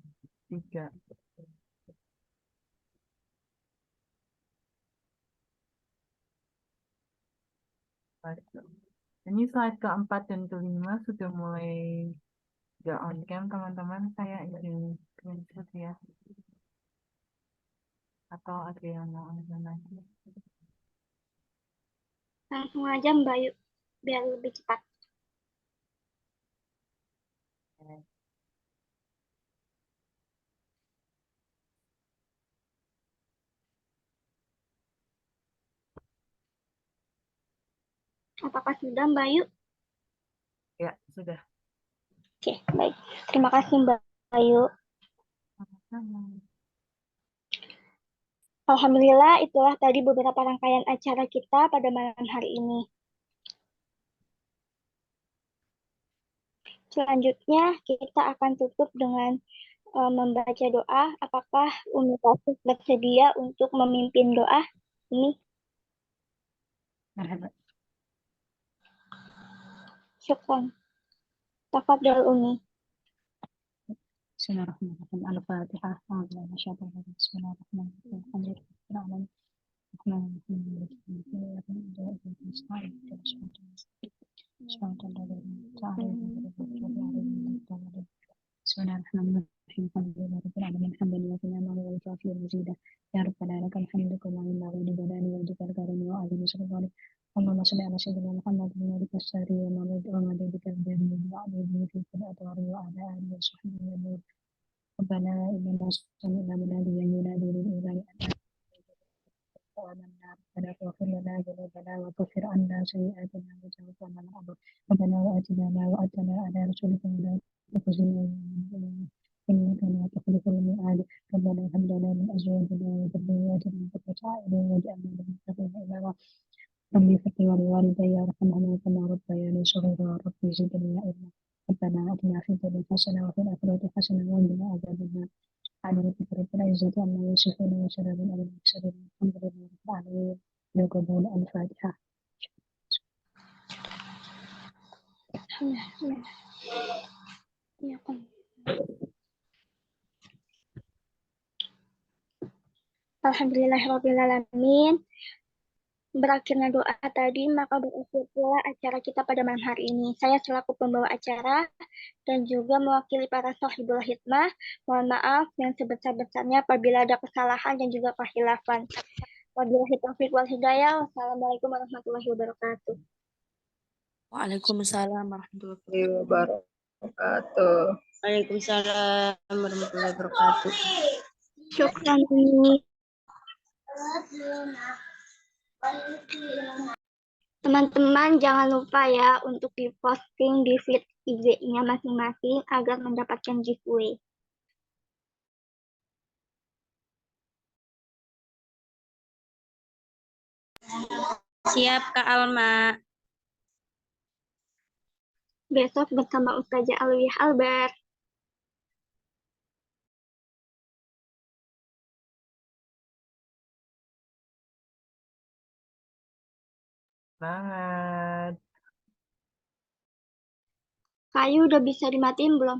Speaker 3: 3. Baik. Ini slide keempat dan kelima sudah mulai gak on cam teman-teman. Saya izin screenshot ya. Atau ada yang mau on cam lagi?
Speaker 1: Langsung aja Mbak Yu, biar lebih cepat. Apakah sudah Mbak Yu?
Speaker 3: Ya, sudah.
Speaker 1: Oke, baik. Terima kasih Mbak Yu.
Speaker 3: Sama-sama.
Speaker 1: Alhamdulillah, itulah tadi beberapa rangkaian acara kita pada malam hari ini. Selanjutnya, kita akan tutup dengan membaca doa. Apakah Umi Taufik bersedia untuk memimpin doa ini?
Speaker 2: مرحبا.
Speaker 1: Syukran. Tafadhol Umi.
Speaker 2: بسم الله الرحمن الرحيم. الفاتحة. أعوذ بالله من الشيطان الرجيم. بسم الله الرحمن الرحيم. الحمد لله رب العالمين. الرحمن الرحيم مالك يوم الدين. إياك نعبد وإياك نستعين. اهدنا الصراط المستقيم. صراط الذين أنعمت عليهم غير المغضوب عليهم ولا الضالين. بسم الله الرحمن الرحيم. الحمد لله رب العالمين. حمدا يوافي نعمه ويكافئ مزيدا. يا ربنا لك الحمد كما ينبغي لجلال وجهك الكريم وعظيم سلطانك. اللهم صل على سيدنا محمد الملك الساري ومددك البديع وعليه في كل أدوار وعلى آله وصحبه والنور. ربنا إننا سمعنا مناديا ينادي للإيمان أن وآمنا ربنا فاغفر لنا ذنوبنا وكفر عنا سيئاتنا وتوفنا مع الأبرار. ربنا وآتنا ما وعدتنا على رسولك ولا تخزنا إنك لا تخلف الميعاد. ربنا هب لنا من أزواجنا وذرياتنا قرة أعين واجعلنا للمتقين إماما. ربي اغفر ولوالدي وارحمهما كما ربياني صغيرا. ربي زدني علما. ربنا آتنا في الدنيا حسنة وفي الآخرة حسنة وقنا عذاب النار. سبحان ربك رب العزة عما يصفون وسلام على المرسلين والحمد لله رب العالمين. لقبول الفاتحة.
Speaker 1: Alhamdulillahirrahmanirrahim. Berakhirnya doa tadi, maka berakhir pula acara kita pada malam hari ini. Saya selaku pembawa acara dan juga mewakili para sahibul hikmah, mohon maaf yang sebesar-besarnya apabila ada kesalahan dan juga kehilafan. Wabillahi taufiq wal hidayah. Wassalamualaikum warahmatullahi wabarakatuh.
Speaker 4: Waalaikumsalam warahmatullahi wabarakatuh. Waalaikumsalam warahmatullahi wabarakatuh.
Speaker 1: Syukran Umi. Teman-teman jangan lupa ya untuk diposting di feed IG-nya masing-masing agar mendapatkan giveaway.
Speaker 4: Siap Kak Alma.
Speaker 1: Besok bersama Ustazah Alwiyah Albert.
Speaker 3: Semangat.
Speaker 1: Kayu udah bisa dimatiin belum?